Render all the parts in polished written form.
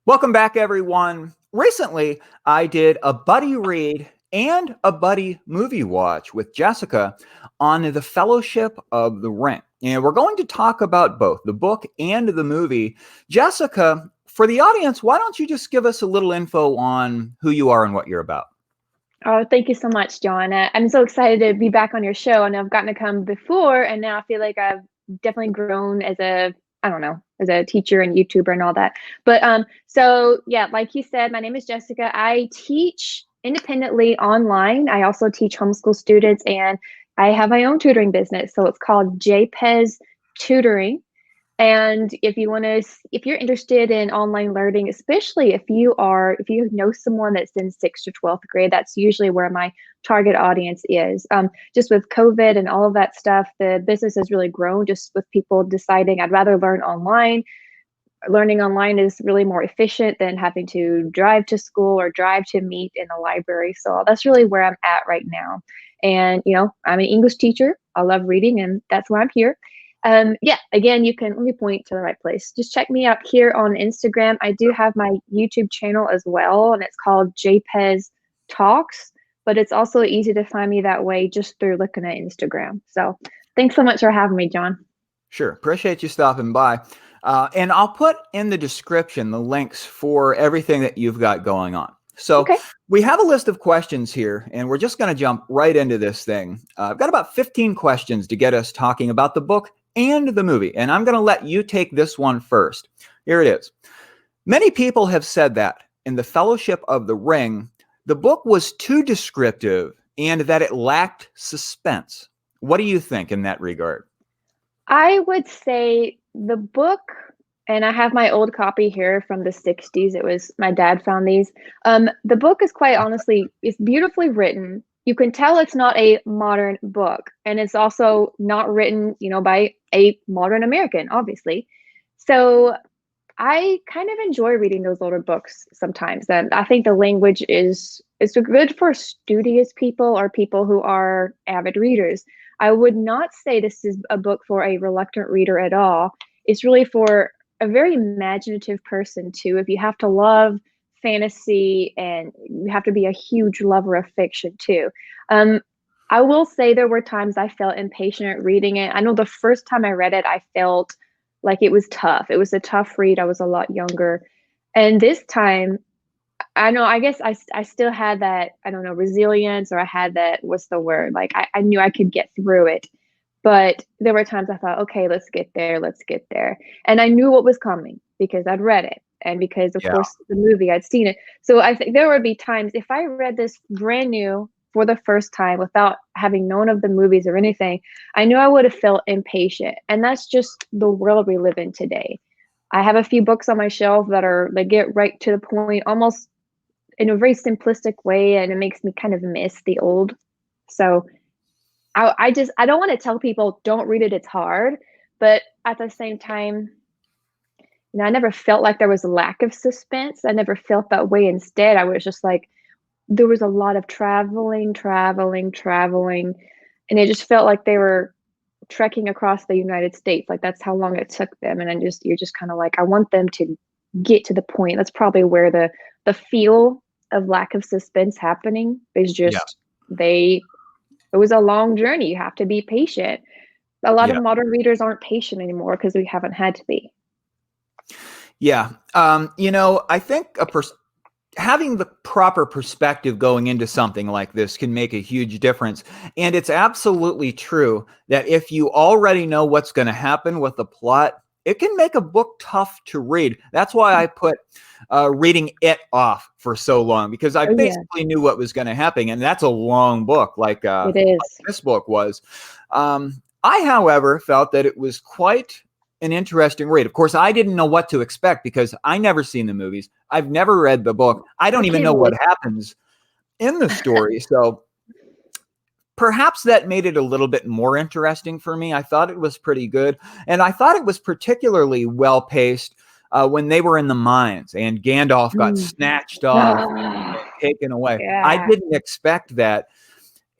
Welcome back, everyone. Recently, I did a buddy read and a buddy movie watch with Jessica on The Fellowship of the Ring. And we're going to talk about both the book and the movie. Jessica, for the audience, why don't you just give us a little info on who you are and what you're about? Oh, thank you so much, John. I'm so excited to be back on your show. And I've gotten to come before, and now I feel like I've definitely grown as as a teacher and YouTuber and all that. So yeah, like you said, my name is Jessica. I teach independently online. I also teach homeschool students, and I have my own tutoring business. So it's called JPEZ Tutoring. And if you're interested in online learning, especially if you know someone that's in 6th or 12th grade, that's usually where my target audience is. Just with COVID and all of that stuff, the business has really grown just with people deciding I'd rather learn online. Learning online is really more efficient than having to drive to school or drive to meet in the library. So that's really where I'm at right now. And, I'm an English teacher. I love reading, and that's why I'm here. Yeah, again, let me point to the right place. Just check me out here on Instagram. I do have my YouTube channel as well, and it's called JPEZ Talks, but it's also easy to find me that way just through looking at Instagram. So thanks so much for having me, John. Sure. Appreciate you stopping by. And I'll put in the description the links for everything that you've got going on. So Okay. we have a list of questions here, and we're just going to jump right into this thing. I've got about 15 questions to get us talking about the book and the movie, and I'm going to let you take this one first. Here it is. Many people have said that in The Fellowship of the Ring, the book was too descriptive and that it lacked suspense. What do you think in that regard? I would say the book, and I have my old copy here from the 60s. It was my dad found these. The book is quite honestly, it's beautifully written. You can tell it's not a modern book, and it's also not written, by a modern American, obviously. So I kind of enjoy reading those older books sometimes. And I think the language is good for studious people or people who are avid readers. I would not say this is a book for a reluctant reader at all. It's really for a very imaginative person too. If you have to love fantasy and you have to be a huge lover of fiction too. I will say there were times I felt impatient reading it. I know the first time I read it, I felt like it was tough. It was a tough read. I was a lot younger. And this time, I guess I still had that, I don't know, resilience, or I had that, what's the word? Like I knew I could get through it. But there were times I thought, okay, let's get there, let's get there. And I knew what was coming because I'd read it. And because, of Yeah. course, the movie, I'd seen it. So I think there would be times if I read this brand new for the first time without having known of the movies or anything, I knew I would have felt impatient. And that's just the world we live in today. I have a few books on my shelf they get right to the point, almost in a very simplistic way, and it makes me kind of miss the old. So I don't want to tell people don't read it, it's hard, but at the same time, I never felt like there was a lack of suspense. I never felt that way. Instead, I was just like, there was a lot of traveling, and it just felt like they were trekking across the United States. Like that's how long it took them. And then you're just kind of like, I want them to get to the point. That's probably where the feel of lack of suspense happening is just it was a long journey. You have to be patient. A lot Yeah. of modern readers aren't patient anymore because we haven't had to be. Yeah. I think having the proper perspective going into something like this can make a huge difference. And it's absolutely true that if you already know what's going to happen with the plot, it can make a book tough to read. That's why I put reading it off for so long, because I basically knew what was going to happen. And that's a long book, like It is. this book was. I, however, felt that it was quite an interesting read. Of course, I didn't know what to expect because I never seen the movies. I've never read the book. I don't even know what happens in the story. So perhaps that made it a little bit more interesting for me. I thought it was pretty good. And I thought it was particularly well paced when they were in the mines and Gandalf got snatched off and taken away. Yeah. I didn't expect that.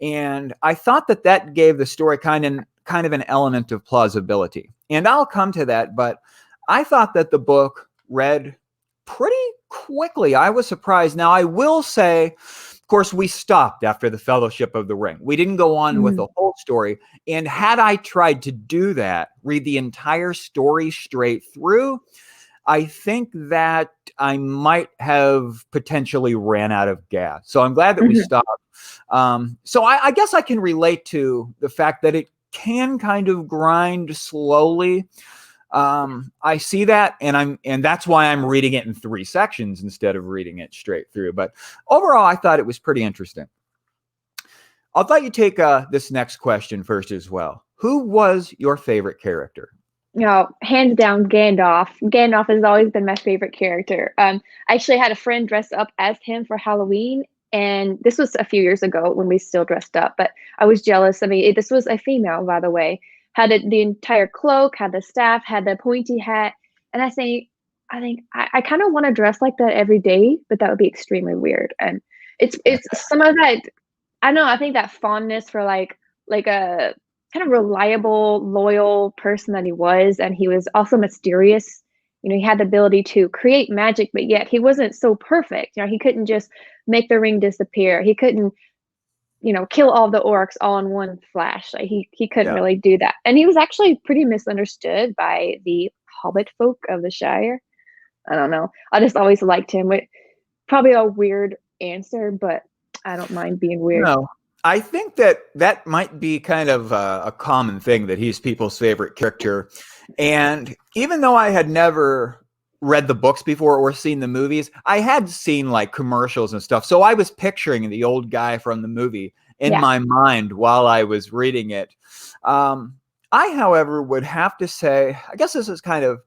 And I thought that gave the story kind of an element of plausibility. And I'll come to that, but I thought that the book read pretty quickly. I was surprised. Now, I will say, of course, we stopped after the Fellowship of the Ring. We didn't go on with the whole story. And had I tried to do that, read the entire story straight through, I think that I might have potentially ran out of gas. So I'm glad that we stopped. So I guess I can relate to the fact that it can kind of grind slowly. I see that, and that's why I'm reading it in 3 sections instead of reading it straight through. But overall, I thought it was pretty interesting. I'll let you take this next question first as well. Who was your favorite character? Hands down, Gandalf. Gandalf has always been my favorite character. I actually had a friend dress up as him for Halloween, and this was a few years ago when we still dressed up, but I was jealous. I mean, this was a female, by the way. Had the entire cloak, had the staff, had the pointy hat, and I think I kind of want to dress like that every day, but that would be extremely weird. And it's some of that. I don't know. I think that fondness for like a kind of reliable, loyal person that he was, and he was also mysterious. He had the ability to create magic, but yet he wasn't so perfect. He couldn't just make the ring disappear. He couldn't kill all the orcs all in one flash. Like he couldn't really do that. And he was actually pretty misunderstood by the Hobbit folk of the Shire. I don't know. I just always liked him. Probably a weird answer, but I don't mind being weird. No, I think that might be kind of a common thing, that he's people's favorite character. And even though I had never read the books before or seen the movies, I had seen like commercials and stuff. So I was picturing the old guy from the movie in my mind while I was reading it. I, however, would have to say, I guess this is kind of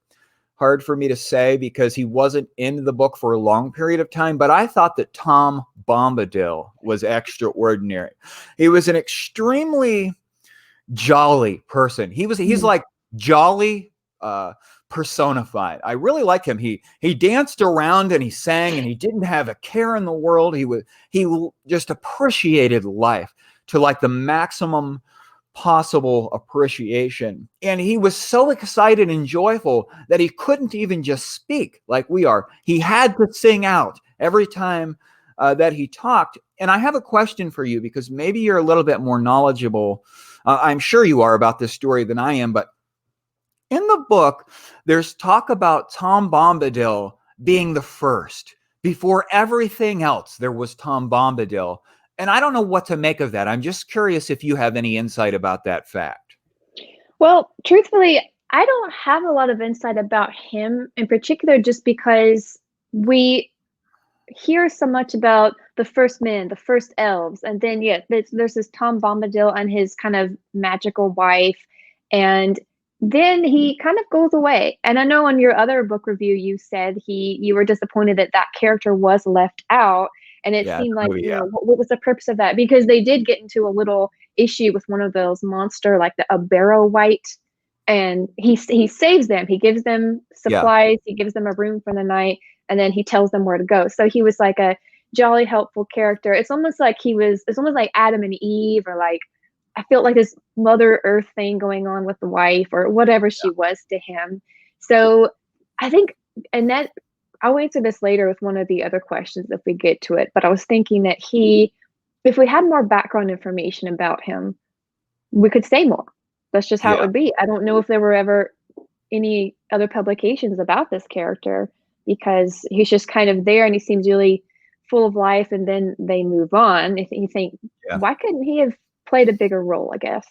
hard for me to say because he wasn't in the book for a long period of time, but I thought that Tom Bombadil was extraordinary. He was an extremely jolly person. He's like jolly personified. I really like him. He danced around and he sang and he didn't have a care in the world. He just appreciated life to like the maximum possible appreciation. And he was so excited and joyful that he couldn't even just speak like we are. He had to sing out every time that he talked. And I have a question for you, because maybe you're a little bit more knowledgeable. I'm sure you are about this story than I am, but in the book, there's talk about Tom Bombadil being the first. Before everything else, there was Tom Bombadil. And I don't know what to make of that. I'm just curious if you have any insight about that fact. Well, truthfully, I don't have a lot of insight about him in particular, just because we hear so much about the first men, the first elves, and then there's this Tom Bombadil and his kind of magical wife, and then he kind of goes away. And I know on your other book review, you said you were disappointed that character was left out. And it seemed like, what was the purpose of that? Because they did get into a little issue with one of those monster, like a barrow wight, and he saves them. He gives them supplies. He gives them a room for the night, and then he tells them where to go. So he was like a jolly, helpful character. It's almost like it's almost like Adam and Eve, or like I felt like this Mother Earth thing going on with the wife or whatever she was to him. So I think, and that. I'll answer this later with one of the other questions if we get to it, but I was thinking that if we had more background information about him, we could say more. That's just how it would be. I don't know if there were ever any other publications about this character, because he's just kind of there and he seems really full of life, and then they move on. You think, why couldn't he have played a bigger role, I guess?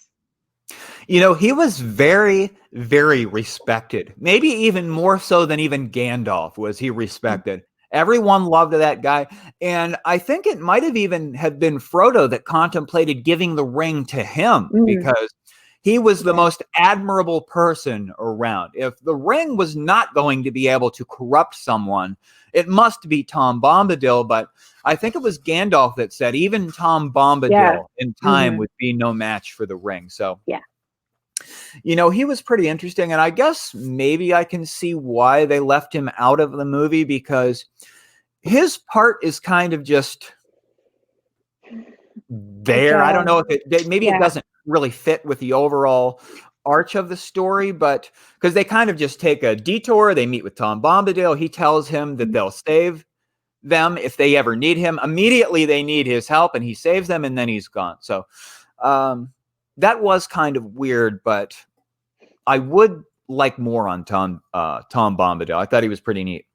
He was very, very respected. Maybe even more so than even Gandalf was he respected. Everyone loved that guy. And I think it might have even have been Frodo that contemplated giving the ring to him, because he was the most admirable person around. If the ring was not going to be able to corrupt someone, it must be Tom Bombadil. But I think it was Gandalf that said even Tom Bombadil in time would be no match for the ring. So he was pretty interesting. And I guess maybe I can see why they left him out of the movie, because his part is kind of just there. I don't know if it doesn't really fit with the overall arch of the story, but because they kind of just take a detour, they meet with Tom Bombadil. He tells him that they'll save them if they ever need him. Immediately they need his help, and he saves them, and then he's gone. So that was kind of weird, but I would like more on Tom Bombadil. I thought he was pretty neat.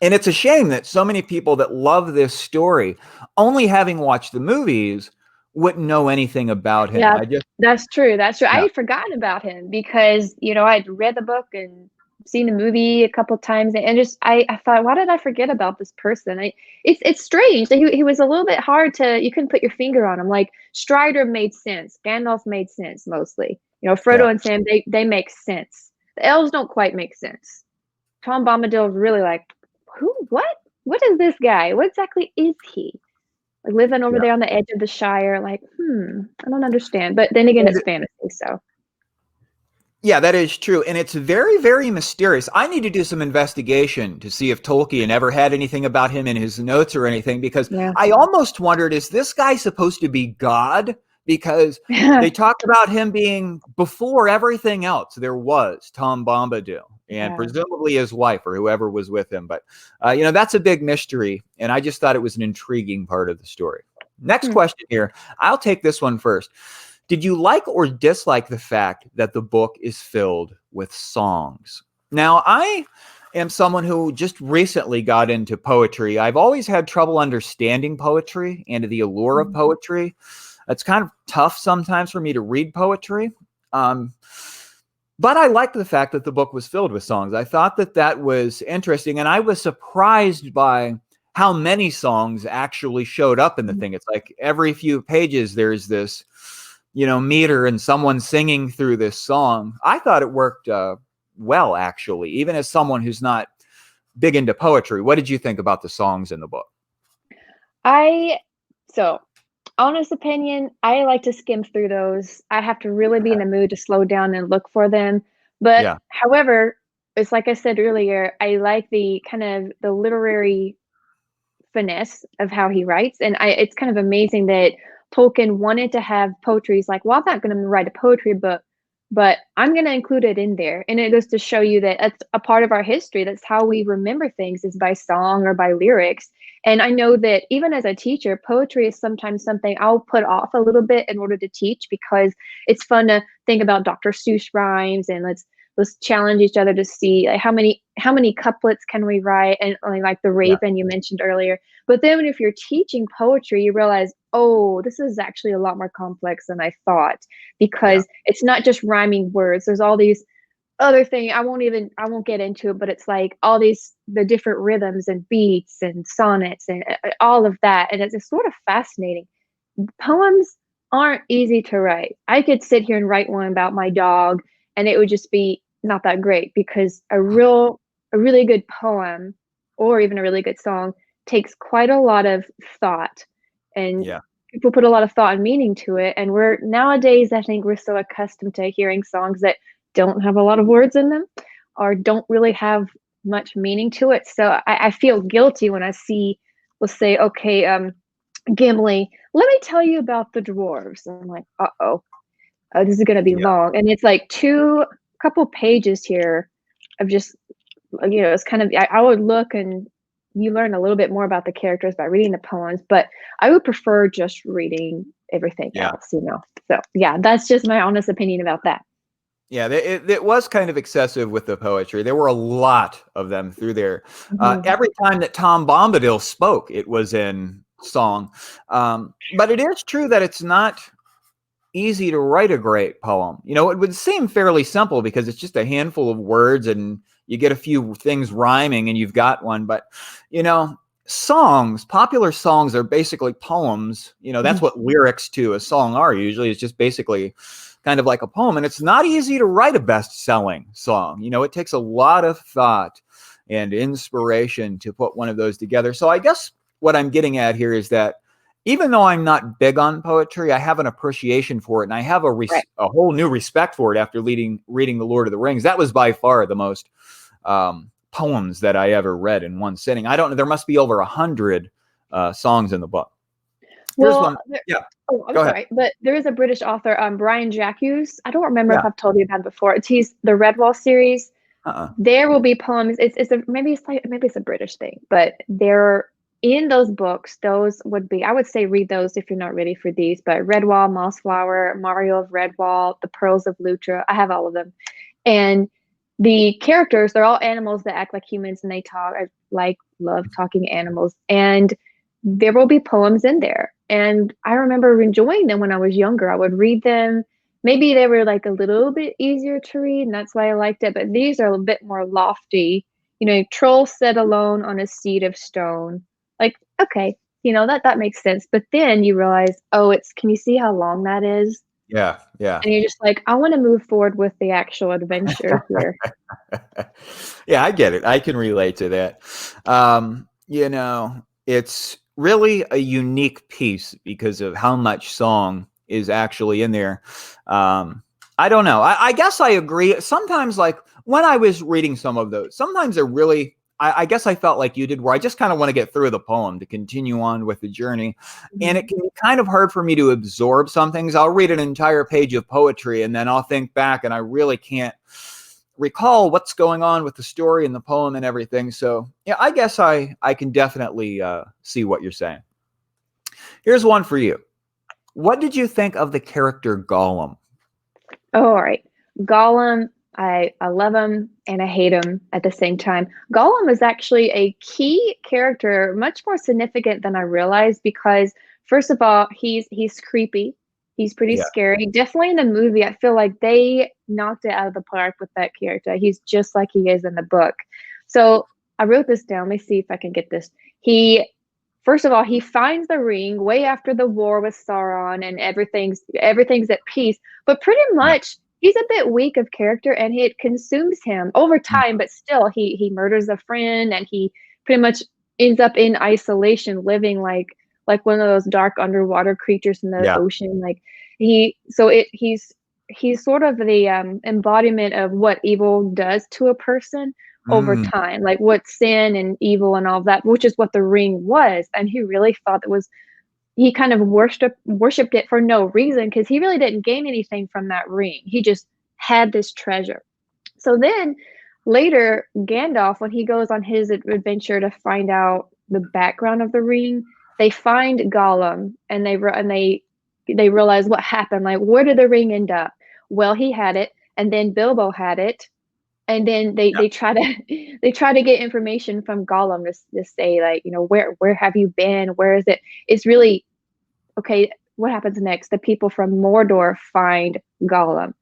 And it's a shame that so many people that love this story, only having watched the movies, wouldn't know anything about him. Yeah, that's true. That's true. Yeah. I had forgotten about him because, I'd read the book and seen the movie a couple times, and just I thought, why did I forget about this person? It's strange that he was a little bit hard you couldn't put your finger on him. Like Strider made sense, Gandalf made sense mostly. Frodo and Sam, they make sense. The elves don't quite make sense. Tom Bombadil is really like, who? What is this guy? What exactly is he? Like living over there on the edge of the Shire, like, I don't understand. But then again, it's fantasy, so. Yeah, that is true. And it's very, very mysterious. I need to do some investigation to see if Tolkien ever had anything about him in his notes or anything, because I almost wondered, is this guy supposed to be God? Because they talked about him being before everything else there was Tom Bombadil and presumably his wife or whoever was with him. But, that's a big mystery. And I just thought it was an intriguing part of the story. Next question here. I'll take this one first. Did you like or dislike the fact that the book is filled with songs? Now, I am someone who just recently got into poetry. I've always had trouble understanding poetry and the allure of poetry. It's kind of tough sometimes for me to read poetry. But I liked the fact that the book was filled with songs. I thought that was interesting. And I was surprised by how many songs actually showed up in the thing. It's like every few pages, there's this, meter and someone singing through this song. I thought it worked well, actually, even as someone who's not big into poetry. What did you think about the songs in the book? Honest opinion, I like to skim through those. I have to really be in the mood to slow down and look for them. But however, it's like I said earlier, I like the kind of the literary finesse of how he writes. And it's kind of amazing that Tolkien wanted to have poetry. He's like, well, I'm not going to write a poetry book, but I'm going to include it in there. And it goes to show you that it's a part of our history. That's how we remember things, is by song or by lyrics. And I know that even as a teacher, poetry is sometimes something I'll put off a little bit in order to teach, because it's fun to think about Dr. Seuss rhymes and let's challenge each other to see like, how many couplets can we write, and like the Raven you mentioned earlier. But then if you're teaching poetry, you realize, oh, this is actually a lot more complex than I thought, because it's not just rhyming words. There's all these other things. I won't get into it, but it's like all the different rhythms and beats and sonnets and all of that. And it's sort of fascinating. Poems aren't easy to write. I could sit here and write one about my dog, and it would just be not that great, because a really good poem or even a really good song takes quite a lot of thought, and people put a lot of thought and meaning to it. And nowadays, I think we're so accustomed to hearing songs that don't have a lot of words in them or don't really have much meaning to it. So I feel guilty when I see, let's say, okay, Gimli, let me tell you about the dwarves. And I'm like, this is going to be long. And it's like couple pages here of just, it's kind of, I would look and you learn a little bit more about the characters by reading the poems, but I would prefer just reading everything else, So that's just my honest opinion about that. Yeah, it was kind of excessive with the poetry. There were a lot of them through there. Every time that Tom Bombadil spoke, it was in song. But it is true that it's not easy to write a great poem. It would seem fairly simple because it's just a handful of words and you get a few things rhyming and you've got one. But, popular songs are basically poems. That's what lyrics to a song are usually. It's just basically kind of like a poem. And it's not easy to write a best-selling song. It takes a lot of thought and inspiration to put one of those together. So I guess what I'm getting at here is that even though I'm not big on poetry, I have an appreciation for it, and I have a whole new respect for it after reading The Lord of the Rings. That was by far the most poems that I ever read in one sitting. I don't know. There must be over 100 songs in the book. Here's one. I'm sorry, but there is a British author, Brian Jacques. I don't remember if I've told you about it before. He's the Redwall series. There will be poems. Maybe it's a British thing, but there in those books, those would be, I would say read those if you're not ready for these, but Redwall, Mossflower, Mario of Redwall, The Pearls of Lutra, I have all of them. And the characters, they're all animals that act like humans and they talk. I love talking animals. And there will be poems in there. And I remember enjoying them when I was younger. I would read them. Maybe they were like a little bit easier to read, and that's why I liked it. But these are a bit more lofty. Troll sat alone on a seat of stone. Like, okay, that makes sense. But then you realize, oh, can you see how long that is? Yeah, yeah. And you're just like, I want to move forward with the actual adventure here. Yeah, I get it. I can relate to that. It's really a unique piece because of how much song is actually in there. I don't know. I guess I agree. Sometimes, like when I was reading some of those, sometimes they're really, I guess I felt like you did, where I just kind of want to get through the poem to continue on with the journey. And it can be kind of hard for me to absorb some things. I'll read an entire page of poetry and then I'll think back and I really can't recall what's going on with the story and the poem and everything. So yeah, I guess I can definitely see what you're saying. Here's one for you. What did you think of the character Gollum? Oh, all right. Gollum, I love him and I hate him at the same time. Gollum is actually a key character, much more significant than I realized, because first of all, he's creepy. He's pretty scary. Definitely in the movie, I feel like they knocked it out of the park with that character. He's just like he is in the book. So I wrote this down. Let me see if I can get this. First of all, he finds the ring way after the war with Sauron and everything's at peace. But pretty much he's a bit weak of character and it consumes him over time, but still he murders a friend and he pretty much ends up in isolation, living like one of those dark underwater creatures in the ocean. Like he's sort of the embodiment of what evil does to a person over time, like what sin and evil and all of that, which is what the ring was. And he really thought he kind of worshipped it for no reason, because he really didn't gain anything from that ring. He just had this treasure. So then later, Gandalf, when he goes on his adventure to find out the background of the ring, they find Gollum and they realize what happened. Like, where did the ring end up? Well, he had it, and then Bilbo had it. And then they try to get information from Gollum to say, like, where have you been? Where is it? It's really okay. What happens next? The people from Mordor find Gollum,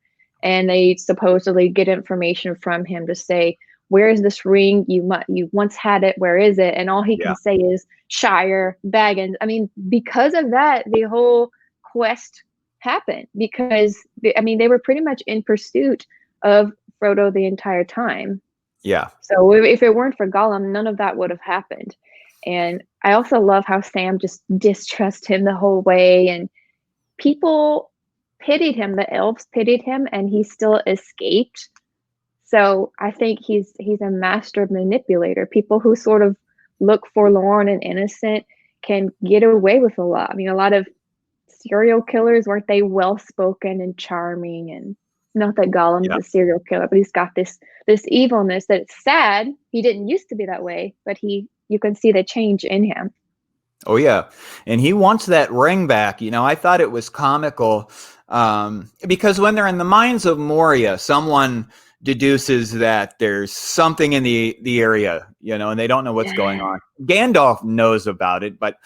and they supposedly get information from him to say, where is this ring? You once had it. Where is it? And all he can say is Shire, Baggins. I mean, because of that, the whole quest happened, because they were pretty much in pursuit of Frodo the entire time. Yeah. So if it weren't for Gollum, none of that would have happened. And I also love how Sam just distrusts him the whole way, and people pitied him. The elves pitied him, and he still escaped. So I think he's a master manipulator. People who sort of look forlorn and innocent can get away with a lot. I mean, a lot of serial killers, weren't they well-spoken and charming? And not that Gollum's a serial killer, but he's got this evilness that it's sad. He didn't used to be that way, but you can see the change in him. Oh yeah, and he wants that ring back. I thought it was comical because when they're in the mines of Moria, someone deduces that there's something in the area, and they don't know what's going on. Gandalf knows about it, but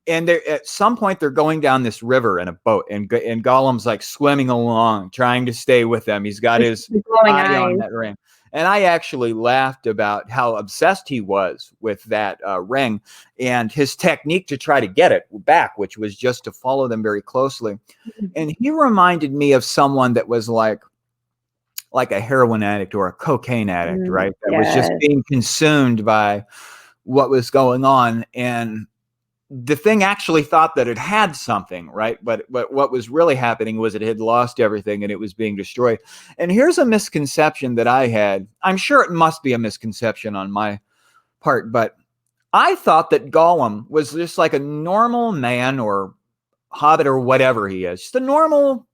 and at some point they're going down this river in a boat, and Gollum's like swimming along, trying to stay with them. He's got his eye on that ring. And I actually laughed about how obsessed he was with that ring and his technique to try to get it back, which was just to follow them very closely. And he reminded me of someone that was like a heroin addict or a cocaine addict, right? That was just being consumed by what was going on. And the thing actually thought that it had something, right? But what was really happening was it had lost everything and it was being destroyed. And here's a misconception that I had. I'm sure it must be a misconception on my part, but I thought that Gollum was just like a normal man or hobbit or whatever he is, just a normal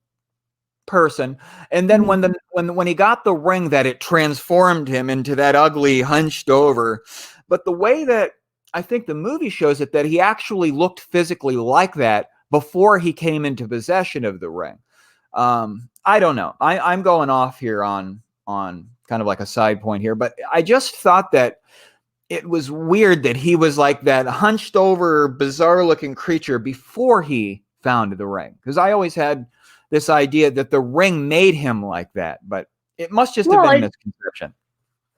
person. And then when he got the ring, that it transformed him into that ugly, hunched over. But the way that I think the movie shows it that he actually looked physically like that before he came into possession of the ring. I don't know. I'm going off here on kind of like a side point here, but I just thought that it was weird that he was like that hunched over, bizarre looking creature before he found the ring. Because I always had this idea that the ring made him like that, but it must just have been a misconception.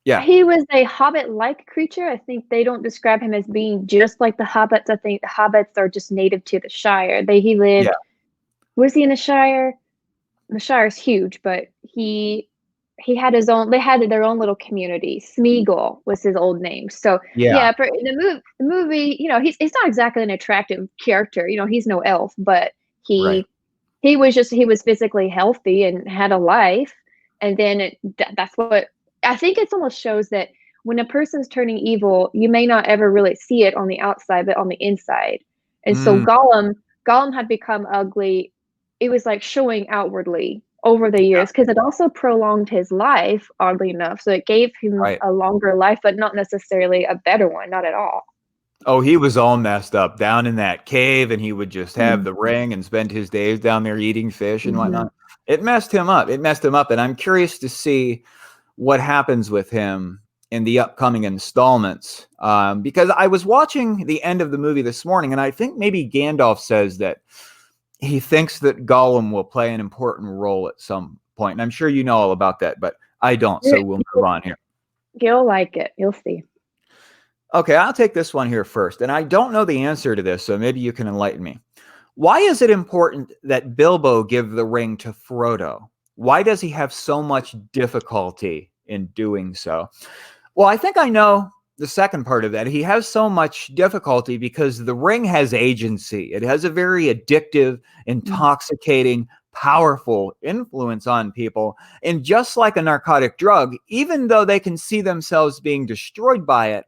Yeah. He was a hobbit-like creature. I think they don't describe him as being just like the hobbits. I think the hobbits are just native to the Shire. He lived. Yeah. Was he in the Shire? The Shire's huge, but he had his own. They had their own little community. Smeagol was his old name. So Yeah. for the movie, he's not exactly an attractive character. He's no elf, but Right. he was physically healthy and had a life. And then that's what I think. It almost shows that when a person's turning evil, you may not ever really see it on the outside, but on the inside. And so Gollum had become ugly. It was like showing outwardly over the years, because it also prolonged his life, oddly enough. So it gave him a longer life, but not necessarily a better one, not at all. Oh, he was all messed up down in that cave, and he would just have the ring and spend his days down there eating fish and whatnot. It messed him up. And I'm curious to see what happens with him in the upcoming installments. Because I was watching the end of the movie this morning, and I think maybe Gandalf says that he thinks that Gollum will play an important role at some point. And I'm sure you know all about that, but I don't. So we'll move on here. You'll like it. You'll see. Okay, I'll take this one here first. And I don't know the answer to this, so maybe you can enlighten me. Why is it important that Bilbo give the ring to Frodo? Why does he have so much difficulty in doing so? Well, I think I know the second part of that. He has so much difficulty because the ring has agency. It has a very addictive, intoxicating, powerful influence on people. And just like a narcotic drug, even though they can see themselves being destroyed by it,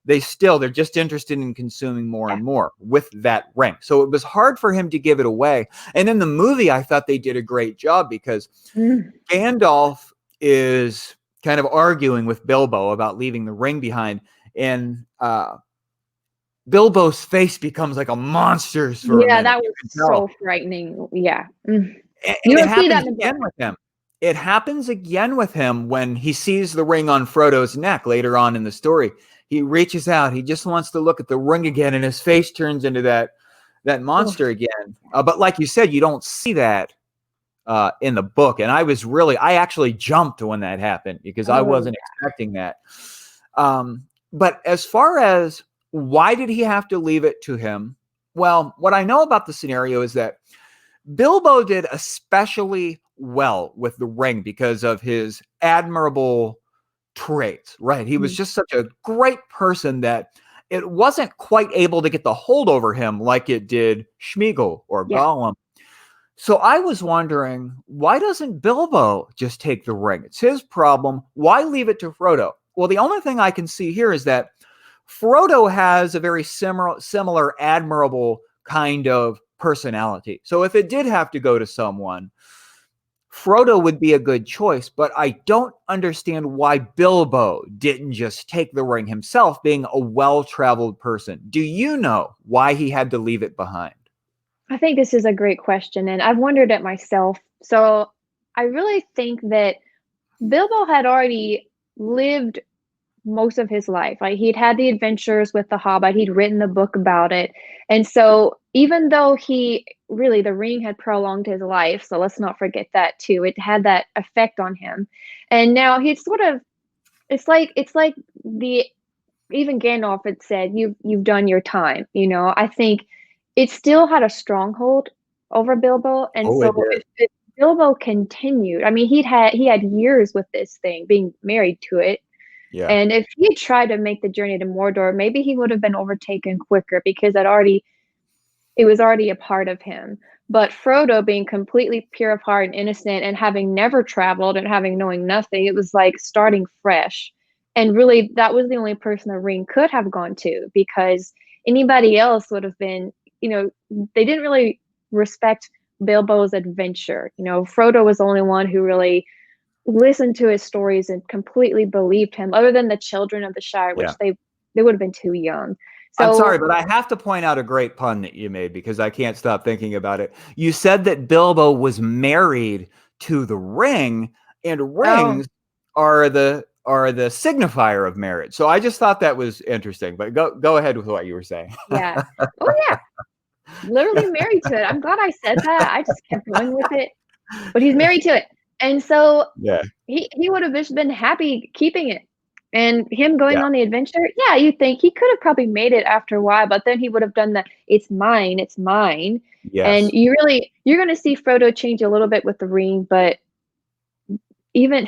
they're just interested in consuming more and more with that ring. So it was hard for him to give it away. And in the movie, I thought they did a great job because Gandalf is kind of arguing with Bilbo about leaving the ring behind. And Bilbo's face becomes like a monster's for a minute. That was so frightening. Yeah. And you don't see that again with him. It happens again with him when he sees the ring on Frodo's neck later on in the story. He reaches out. He just wants to look at the ring again, and his face turns into that monster again. But like you said, you don't see that in the book. And I actually jumped when that happened because I wasn't expecting that. But as far as why did he have to leave it to him? Well, what I know about the scenario is that Bilbo did especially well with the ring because of his admirable traits, right? He was just such a great person that it wasn't quite able to get the hold over him like it did Smeagol or Gollum. So I was wondering, why doesn't Bilbo just take the ring? It's his problem. Why leave it to Frodo? Well, the only thing I can see here is that Frodo has a very similar admirable kind of personality. So if it did have to go to someone, Frodo would be a good choice, but I don't understand why Bilbo didn't just take the ring himself, being a well-traveled person. Do you know why he had to leave it behind? I think this is a great question, and I've wondered it myself. So I really think that Bilbo had already lived most of his life. Like, he'd had the adventures with the Hobbit, he'd written the book about it. And so even though the ring had prolonged his life, so let's not forget that too, it had that effect on him. And now he's sort of, it's like even Gandalf had said, you've done your time. I think it still had a stronghold over Bilbo. And if Bilbo continued, I mean, he had years with this thing, being married to it. Yeah. And if he tried to make the journey to Mordor, maybe he would have been overtaken quicker because it was already a part of him. But Frodo, being completely pure of heart and innocent and having never traveled and knowing nothing, it was like starting fresh. And really, that was the only person the ring could have gone to, because anybody else would have been, they didn't really respect Bilbo's adventure. Frodo was the only one who really listened to his stories and completely believed him, other than the children of the Shire, which they would have been too young. I'm sorry, So, but I have to point out a great pun that you made because I can't stop thinking about it. You said that Bilbo was married to the ring, and oh, rings are the signifier of marriage. So I just thought that was interesting. But go ahead with what you were saying. yeah. Oh, yeah. Literally married to it. I'm glad I said that. I just kept going with it. But he's married to it. And so Yeah, he would have just been happy keeping it. And him going yeah, on the adventure, yeah, you think he could have probably made it after a while, but then he would have done the it's mine, it's mine. And yes, you're gonna see Frodo change a little bit with the ring, but even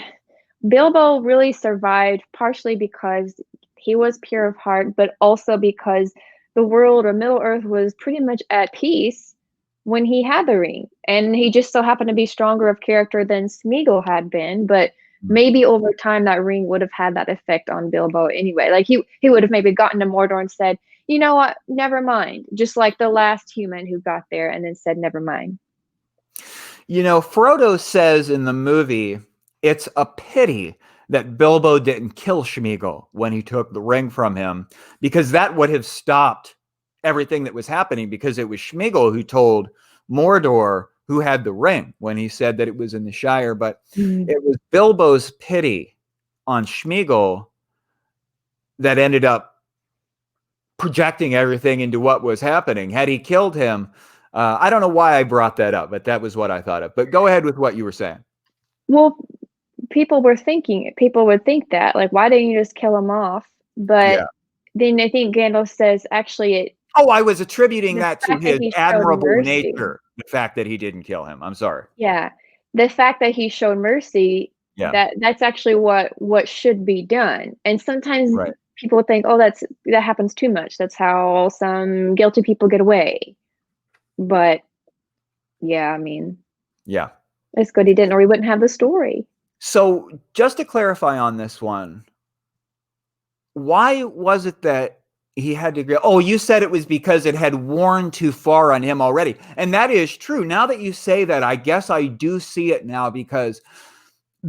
Bilbo really survived partially because he was pure of heart, but also because the world or Middle Earth was pretty much at peace when he had the ring. And he just so happened to be stronger of character than Smeagol had been, but mm, maybe over time that ring would have had that effect on Bilbo anyway. Like he would have maybe gotten to Mordor and said, "You know what? Never mind." Just like the last human who got there and then said, "Never mind." Frodo says in the movie, it's a pity that Bilbo didn't kill Smeagol when he took the ring from him, because that would have stopped everything that was happening, because it was Smeagol who told Mordor who had the ring when he said that it was in the Shire. But Mm. it was Bilbo's pity on Smeagol that ended up projecting everything into what was happening. Had he killed him, I don't know why I brought that up, but that was what I thought of. But go ahead with what you were saying. Well, people would think that, like, why didn't you just kill him off? But Yeah. then I think Gandalf says, actually, Oh, I was attributing the that to fact that his he showed admirable mercy, nature, the fact that he didn't kill him. I'm sorry. yeah, the fact that he showed mercy, Yeah. that's actually what should be done. And sometimes Right. people think, oh, that happens too much. That's how some guilty people get away. But yeah, I mean, Yeah. it's good he didn't, or he wouldn't have the story. So just to clarify on this one, why was it that he had to go? Oh, you said it was because it had worn too far on him already. And that is true. Now that you say that, I guess I do see it now, because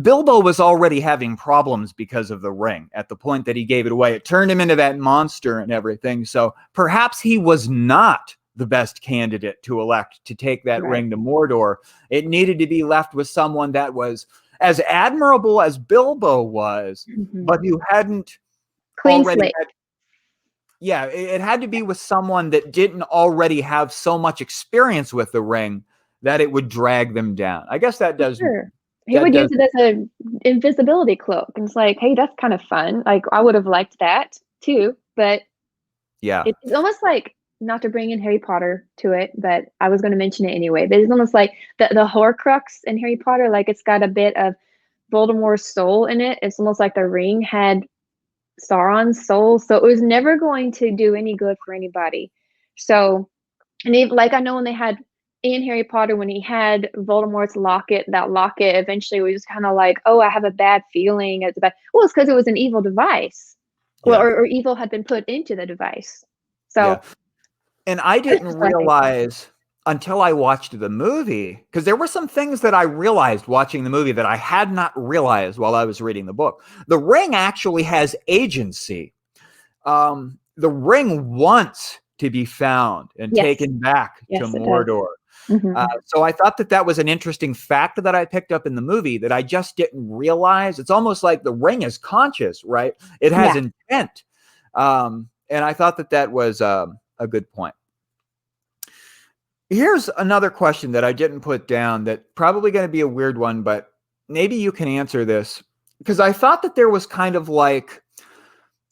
Bilbo was already having problems because of the ring at the point that he gave it away. It turned him into that monster and everything. So perhaps he was not the best candidate to elect to take that Right. ring to Mordor. It needed to be left with someone that was as admirable as Bilbo was, Mhm. but who hadn't Clean already slate. had. Yeah, it had to be with someone that didn't already have so much experience with the ring that it would drag them down. I guess that For does sure. He that would use does it as a invisibility cloak, and it's like, "Hey, that's kind of fun." Like, I would have liked that too, but yeah. it's almost like, not to bring in Harry Potter to it, but I was gonna mention it anyway, but it's almost like the Horcrux in Harry Potter, like, it's got a bit of Voldemort's soul in it. It's almost like the ring had Sauron's soul, so it was never going to do any good for anybody. So, and even like, I know when they had in Harry Potter, when he had Voldemort's locket, that locket eventually was kind of like, oh, I have a bad feeling. It's bad. Well, it's because it was an evil device. Well, Yeah. or evil had been put into the device. Yeah. So And I that's didn't just what I think. realize until I watched the movie, because there were some things that I realized watching the movie that I had not realized while I was reading the book. The ring actually has agency. The ring wants to be found and Yes. taken back to Yes, it does. Mordor. Hmm. So I thought that that was an interesting fact that I picked up in the movie that I just didn't realize. It's almost like the ring is conscious, right? It has Yeah. intent. And I thought that that was a good point. Here's another question that I didn't put down that probably going to be a weird one, but maybe you can answer this, because I thought that there was kind of like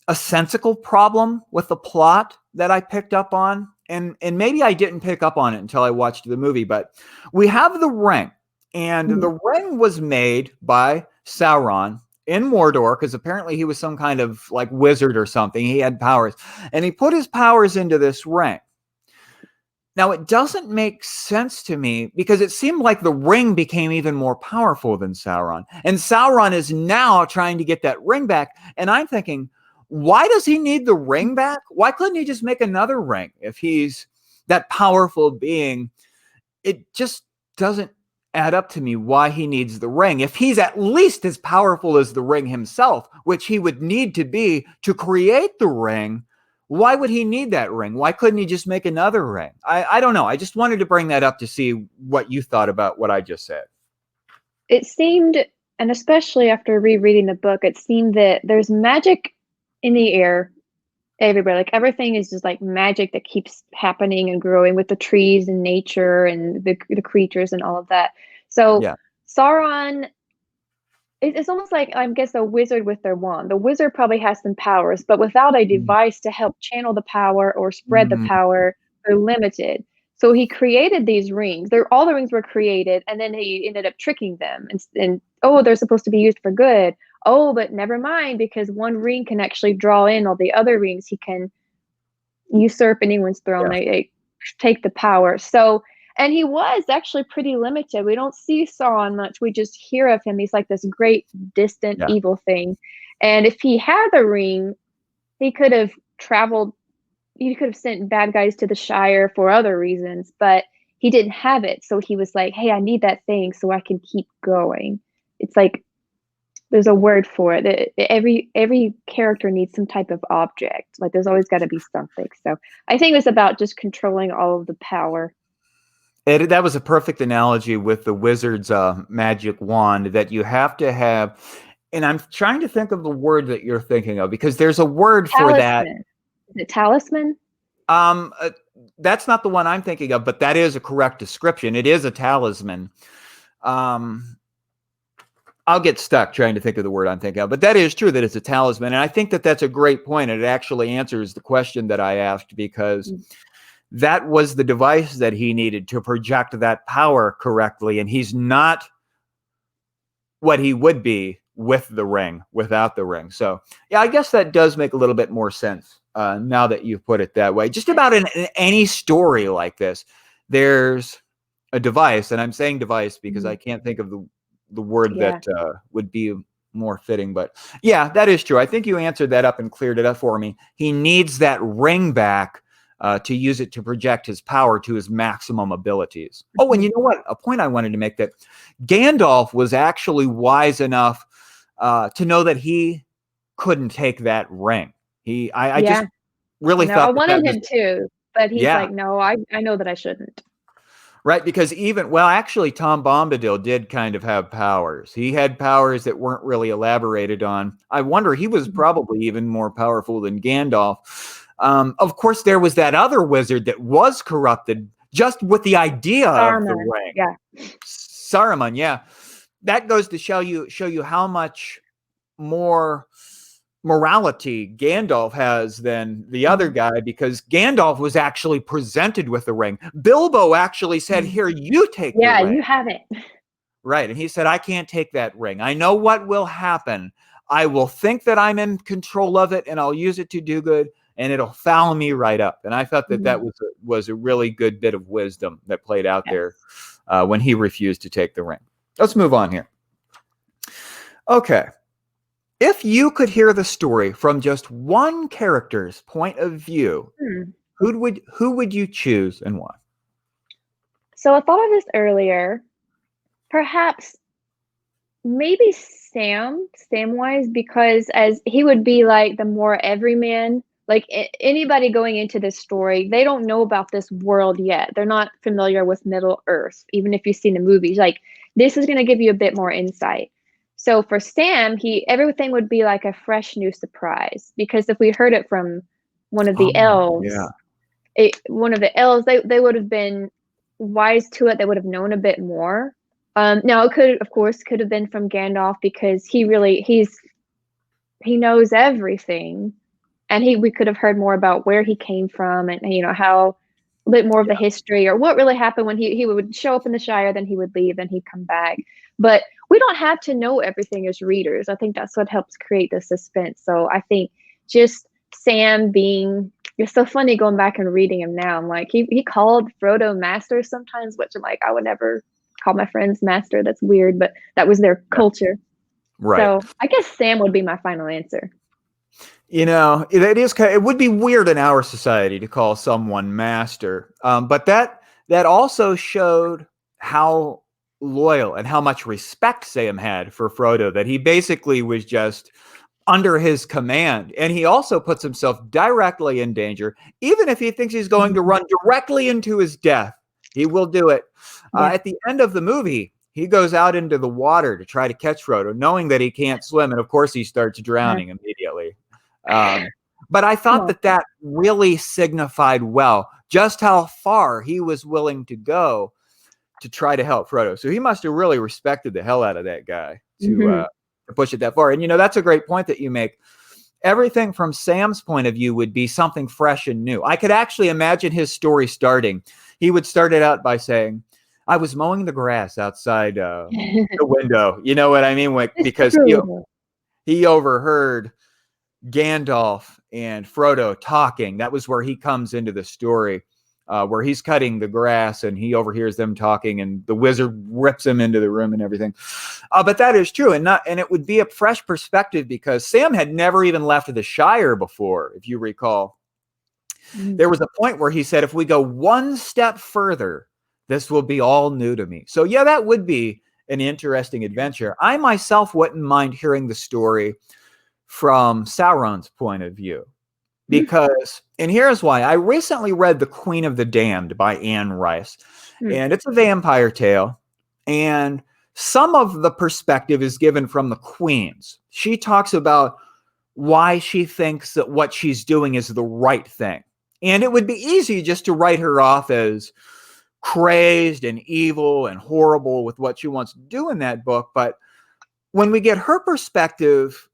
a sensical problem with the plot that I picked up on. And maybe I didn't pick up on it until I watched the movie, but we have the ring, and Mhm. the ring was made by Sauron in Mordor, because apparently he was some kind of like wizard or something. He had powers, and he put his powers into this ring. Now, it doesn't make sense to me, because it seemed like the ring became even more powerful than Sauron. And Sauron is now trying to get that ring back. And I'm thinking, why does he need the ring back? Why couldn't he just make another ring if he's that powerful being? It just doesn't add up to me why he needs the ring. If he's at least as powerful as the ring himself, which he would need to be to create the ring, why would he need that ring? Why couldn't he just make another ring? I don't know. I just wanted to bring that up to see what you thought about what I just said. It seemed, and especially after rereading the book, it seemed that there's magic in the air everywhere. Like everything is just like magic that keeps happening and growing with the trees and nature and the creatures and all of that. So Yeah. Sauron, it's almost like, I guess, a wizard with their wand. The wizard probably has some powers, but without a device to help channel the power or spread the Mm, power, they're limited. So he created these rings. All the rings were created, and then he ended up tricking them. And oh, they're supposed to be used for good. Oh, but never mind, because one ring can actually draw in all the other rings. He can usurp anyone's throne, yeah. take the power. So, and he was actually pretty limited. We don't see Sauron much. We just hear of him. He's like this great, distant, Yeah. evil thing. And if he had the ring, he could have traveled. He could have sent bad guys to the Shire for other reasons, but he didn't have it. So he was like, "Hey, I need that thing so I can keep going." It's like there's a word for it. Every character needs some type of object. Like there's always got to be something. So I think it was about just controlling all of the power. That was a perfect analogy with the wizard's magic wand, that you have to have. And I'm trying to think of the word that you're thinking of, because there's a word for that. Talisman. Is it talisman? Um, uh, that's not the one I'm thinking of, but that is a correct description. It is a talisman. Um, I'll get stuck trying to think of the word I'm thinking of, but that is true, that it's a talisman. And I think that that's a great point. And it actually answers the question that I asked, because that was the device that he needed to project that power correctly. And he's not what he would be with the ring, without the ring. So yeah, I guess that does make a little bit more sense now that you've put it that way. Just about in any story like this, there's a device, and I'm saying device because I can't think of the word that would be more fitting. But yeah, that is true. I think you answered that up and cleared it up for me. He needs that ring back to use it to project his power to his maximum abilities. Oh, and you know what? A point I wanted to make, that Gandalf was actually wise enough to know that he couldn't take that ring. I just really thought I wanted that him to, but he's yeah. like, no, I know that I shouldn't. Right, because actually, Tom Bombadil did kind of have powers. He had powers that weren't really elaborated on. I wonder, he was probably even more powerful than Gandalf. Of course, there was that other wizard that was corrupted just with the idea of the ring. Yeah. Saruman, yeah. That goes to show you how much more morality Gandalf has than the other guy, because Gandalf was actually presented with the ring. Bilbo actually said, "Here, you take the ring." You have it. Right. And he said, "I can't take that ring. I know what will happen. I will think that I'm in control of it, and I'll use it to do good, and it'll foul me right up." And I thought that that was a really good bit of wisdom that played out there when he refused to take the ring. Let's move on here. Okay. If you could hear the story from just one character's point of view, who would you choose and why? So I thought of this earlier. Perhaps maybe Samwise, because as he would be like the more everyman. Like anybody going into this story, they don't know about this world yet. They're not familiar with Middle Earth, even if you've seen the movies. Like this is going to give you a bit more insight. So for Sam, everything would be like a fresh new surprise, because if we heard it from one of the elves, they would have been wise to it. They would have known a bit more. Now it could have been from Gandalf, because he knows everything, and we could have heard more about where he came from, and how a bit more of the history, or what really happened when he would show up in the Shire, then he would leave, then he'd come back. But we don't have to know everything as readers. I think that's what helps create the suspense. So I think just Sam being, it's so funny going back and reading him now. I'm like, he called Frodo master sometimes, which I'm like, I would never call my friends master. That's weird, but that was their culture. Right. So I guess Sam would be my final answer. It would be weird in our society to call someone master. But that also showed how loyal and how much respect Sam had for Frodo, that he basically was just under his command. And he also puts himself directly in danger. Even if he thinks he's going to run directly into his death, he will do it. At the end of the movie, he goes out into the water to try to catch Frodo, knowing that he can't swim. And of course, he starts drowning immediately. But I thought that really signified well just how far he was willing to go to try to help Frodo. So he must have really respected the hell out of that guy to push it that far. And, that's a great point that you make. Everything from Sam's point of view would be something fresh and new. I could actually imagine his story starting. He would start it out by saying, I was mowing the grass outside the window. You know what I mean? Because he overheard Gandalf and Frodo talking. That was where he comes into the story, where he's cutting the grass and he overhears them talking, and the wizard rips him into the room and everything. But that is true, and it would be a fresh perspective because Sam had never even left the Shire before, if you recall. There was a point where he said, if we go one step further, this will be all new to me. So yeah, that would be an interesting adventure. I myself wouldn't mind hearing the story from Sauron's point of view, because, and here's why. I recently read The Queen of the Damned by Anne Rice, and it's a vampire tale, and some of the perspective is given from the queen's. She talks about why she thinks that what she's doing is the right thing. And it would be easy just to write her off as crazed and evil and horrible with what she wants to do in that book. But when we get her perspective,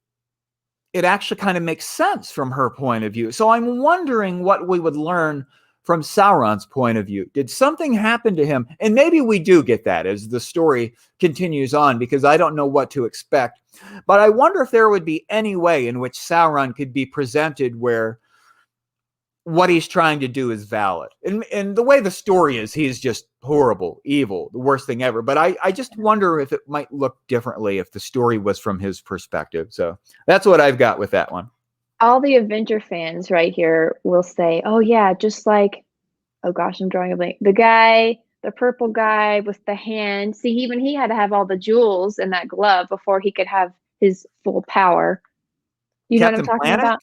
it actually kind of makes sense from her point of view. So I'm wondering what we would learn from Sauron's point of view. Did something happen to him? And maybe we do get that as the story continues on, because I don't know what to expect. But I wonder if there would be any way in which Sauron could be presented where what he's trying to do is valid. And the way the story is, he's just horrible, evil, the worst thing ever. But I just wonder if it might look differently if the story was from his perspective. So that's what I've got with that one. All the Avenger fans right here will say, oh yeah, just like, oh gosh, I'm drawing a blank. The guy, the purple guy with the hand. See, even he had to have all the jewels in that glove before he could have his full power. You know what I'm talking about?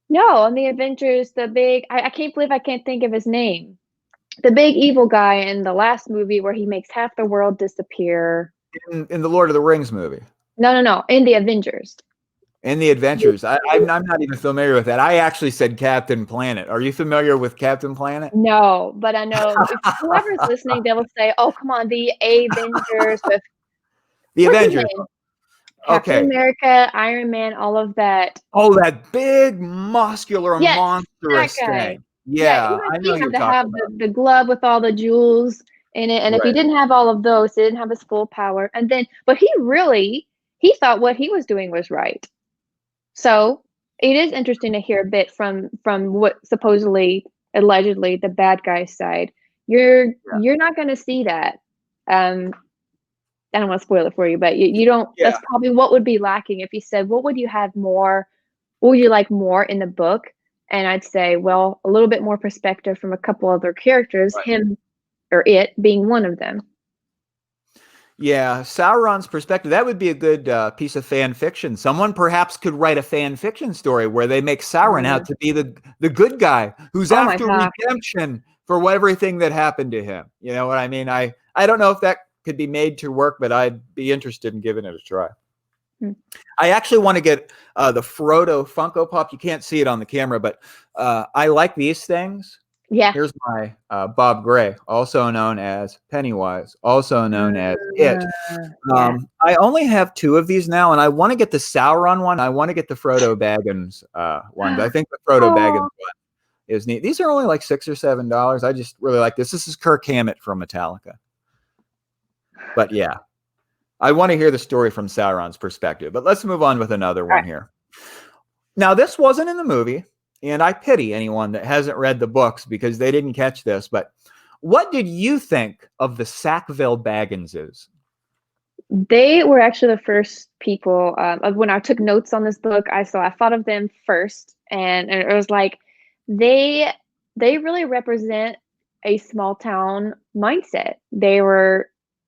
No, on the Avengers, the big, I can't believe I can't think of his name. The big evil guy in the last movie where he makes half the world disappear. In the Lord of the Rings movie. No. In the Avengers. In the Adventures. I'm not even familiar with that. I actually said Captain Planet. Are you familiar with Captain Planet? No, but I know if whoever's listening, they will say, oh, come on, the Avengers with the Avengers. Captain America, Iron Man, all of that. Oh, that big, muscular, monstrous thing. Yeah, I know you're talking about. The glove with all the jewels in it, and if he didn't have all of those, he didn't have his full power. And then, but he thought what he was doing was right. So it is interesting to hear a bit from what supposedly, allegedly, the bad guy's side. You're not going to see that. I don't want to spoil it for you, but you don't. Yeah. That's probably what would be lacking if you said, what would you have more? What would you like more in the book? And I'd say, well, a little bit more perspective from a couple other characters, him or it being one of them. Yeah, Sauron's perspective, that would be a good piece of fan fiction. Someone perhaps could write a fan fiction story where they make Sauron out to be the good guy who's after redemption for everything that happened to him. You know what I mean? I don't know if that could be made to work, but I'd be interested in giving it a try. I actually want to get the Frodo Funko Pop. You can't see it on the camera, but I like these things. Yeah. Here's my Bob Gray, also known as Pennywise, also known as It. I only have 2 of these now, and I want to get the Sauron one. I want to get the Frodo Baggins one. I think the Frodo Baggins one is neat. These are only like $6 or $7. I just really like this. This is Kirk Hammett from Metallica. But yeah, I want to hear the story from Sauron's perspective. But let's move on with another one here. Now, this wasn't in the movie, and I pity anyone that hasn't read the books because they didn't catch this. But what did you think of the Sackville Bagginses? They were actually the first people. When I took notes on this book, I thought of them first, and it was like they really represent a small town mindset.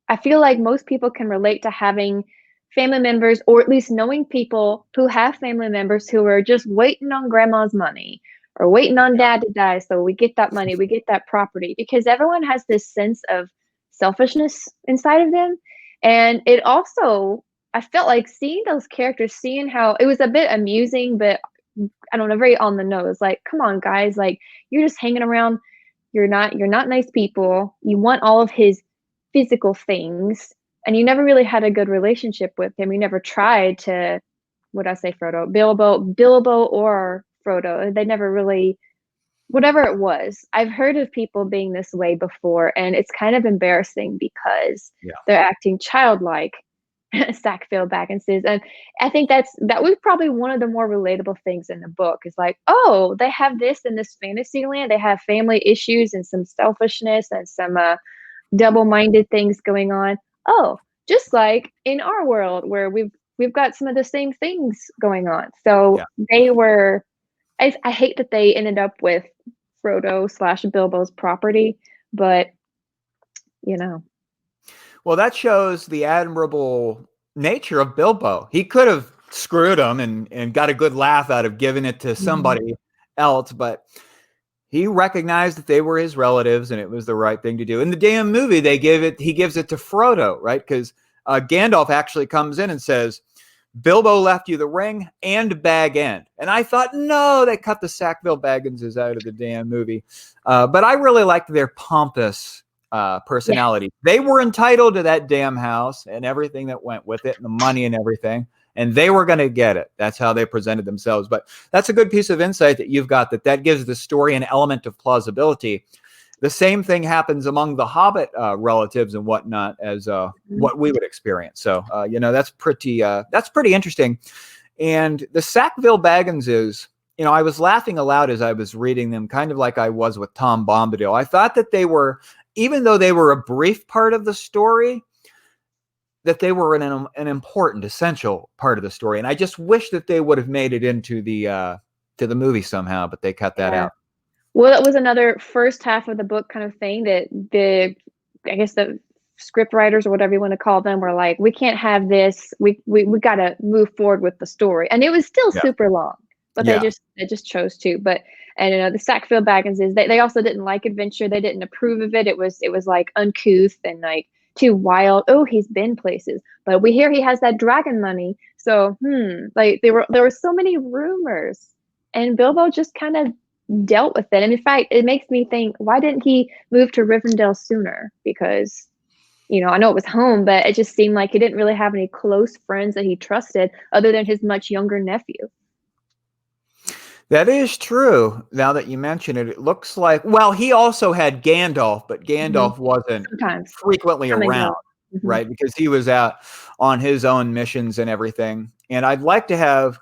I feel like most people can relate to having family members, or at least knowing people who have family members who are just waiting on grandma's money or waiting on dad to die so we get that money, we get that property, because everyone has this sense of selfishness inside of them. And it also, I felt like seeing those characters, seeing how it was a bit amusing, but I don't know, very on the nose. Like, come on, guys, like you're just hanging around. You're not nice people. You want all of his physical things, and you never really had a good relationship with him. You never tried to, what I say, Frodo, Bilbo or Frodo. They never really, whatever it was. I've heard of people being this way before, and it's kind of embarrassing because Yeah. they're acting childlike. Sackville Bagginses. And I think that was probably one of the more relatable things in the book, is like, oh, they have this in this fantasy land. They have family issues and some selfishness and some double-minded things going on. Oh, just like in our world where we've got some of the same things going on. So they were, I hate that they ended up with Frodo/Bilbo's property, but you know. Well, that shows the admirable nature of Bilbo. He could have screwed him and got a good laugh out of giving it to somebody else, but he recognized that they were his relatives and it was the right thing to do. In the damn movie, he gives it to Frodo, right? Because Gandalf actually comes in and says, Bilbo left you the ring and Bag End. And I thought, no, they cut the Sackville Bagginses out of the damn movie. But I really liked their pompous personality. They were entitled to that damn house and everything that went with it and the money and everything, and they were going to get it. That's how they presented themselves. But that's a good piece of insight that you've got, that gives the story an element of plausibility. The same thing happens among the Hobbit relatives and whatnot as what we would experience. So that's pretty interesting. And the Sackville Bagginses, I was laughing aloud as I was reading them, kind of like I was with Tom Bombadil. I thought that they were, even though they were a brief part of the story, that they were an important, essential part of the story. And I just wish that they would have made it into the movie somehow, but they cut that out. Well, that was another first half of the book kind of thing that I guess the script writers or whatever you want to call them were like, we can't have this. We got to move forward with the story. And it was still super long, but they just chose to. But and the Sackville Bagginses, they also didn't like adventure. They didn't approve of it. It was like uncouth and like too wild. Oh, he's been places, but we hear he has that dragon money. So like there were so many rumors, and Bilbo just kind of dealt with it. And in fact, it makes me think, why didn't he move to Rivendell sooner? Because I know it was home, but it just seemed like he didn't really have any close friends that he trusted other than his much younger nephew. That is true. Now that you mention it, it looks like, well, he also had Gandalf, but Gandalf wasn't frequently around, right? Because he was out on his own missions and everything. And I'd like to have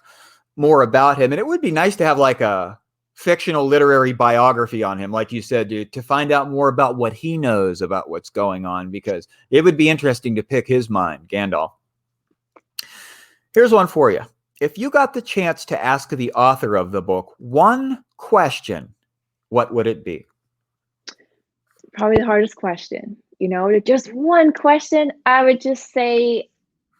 more about him. And it would be nice to have like a fictional literary biography on him, like you said, dude, to find out more about what he knows about what's going on, because it would be interesting to pick his mind, Gandalf. Here's one for you. If you got the chance to ask the author of the book one question, what would it be? Probably the hardest question. Just one question, I would just say,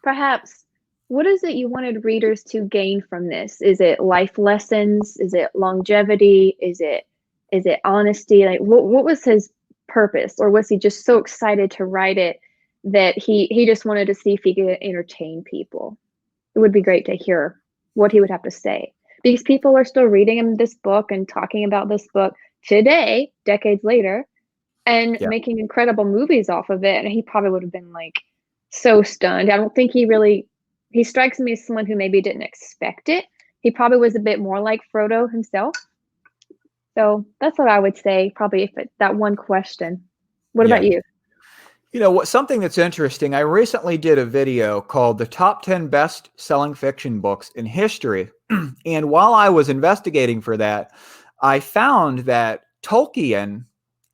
perhaps, what is it you wanted readers to gain from this? Is it life lessons? Is it longevity? Is it honesty? Like, what was his purpose? Or was he just so excited to write it that he just wanted to see if he could entertain people? It would be great to hear what he would have to say, because people are still reading him this book and talking about this book today, decades later, and making incredible movies off of it. And he probably would have been like so stunned. I don't think he strikes me as someone who maybe didn't expect it. He probably was a bit more like Frodo himself. So that's what I would say, probably, if it's that one question. What about you? Something that's interesting, I recently did a video called The Top 10 Best Selling Fiction Books in History. And while I was investigating for that, I found that Tolkien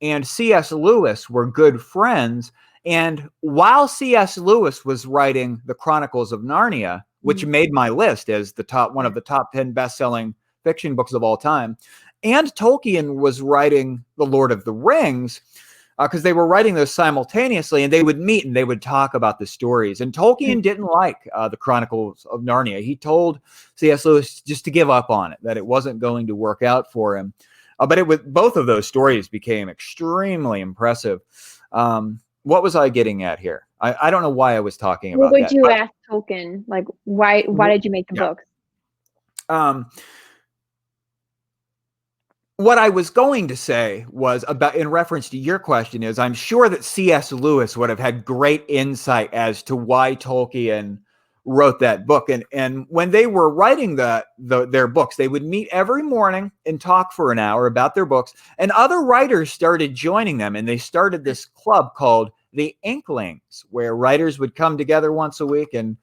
and C.S. Lewis were good friends. And while C.S. Lewis was writing The Chronicles of Narnia, which made my list as one of the top 10 best-selling fiction books of all time, and Tolkien was writing The Lord of the Rings, because they were writing those simultaneously, and they would meet and they would talk about the stories. And Tolkien didn't like the Chronicles of Narnia. He told C.S. Lewis just to give up on it, that it wasn't going to work out for him. But both of those stories became extremely impressive. What was I getting at here? I don't know why I was talking about that. What would you ask Tolkien? Like, why did you make the books? What I was going to say was about, in reference to your question, is I'm sure that C.S. Lewis would have had great insight as to why Tolkien wrote that book. And when they were writing their books, they would meet every morning and talk for an hour about their books. And other writers started joining them, and they started this club called the Inklings, where writers would come together once a week and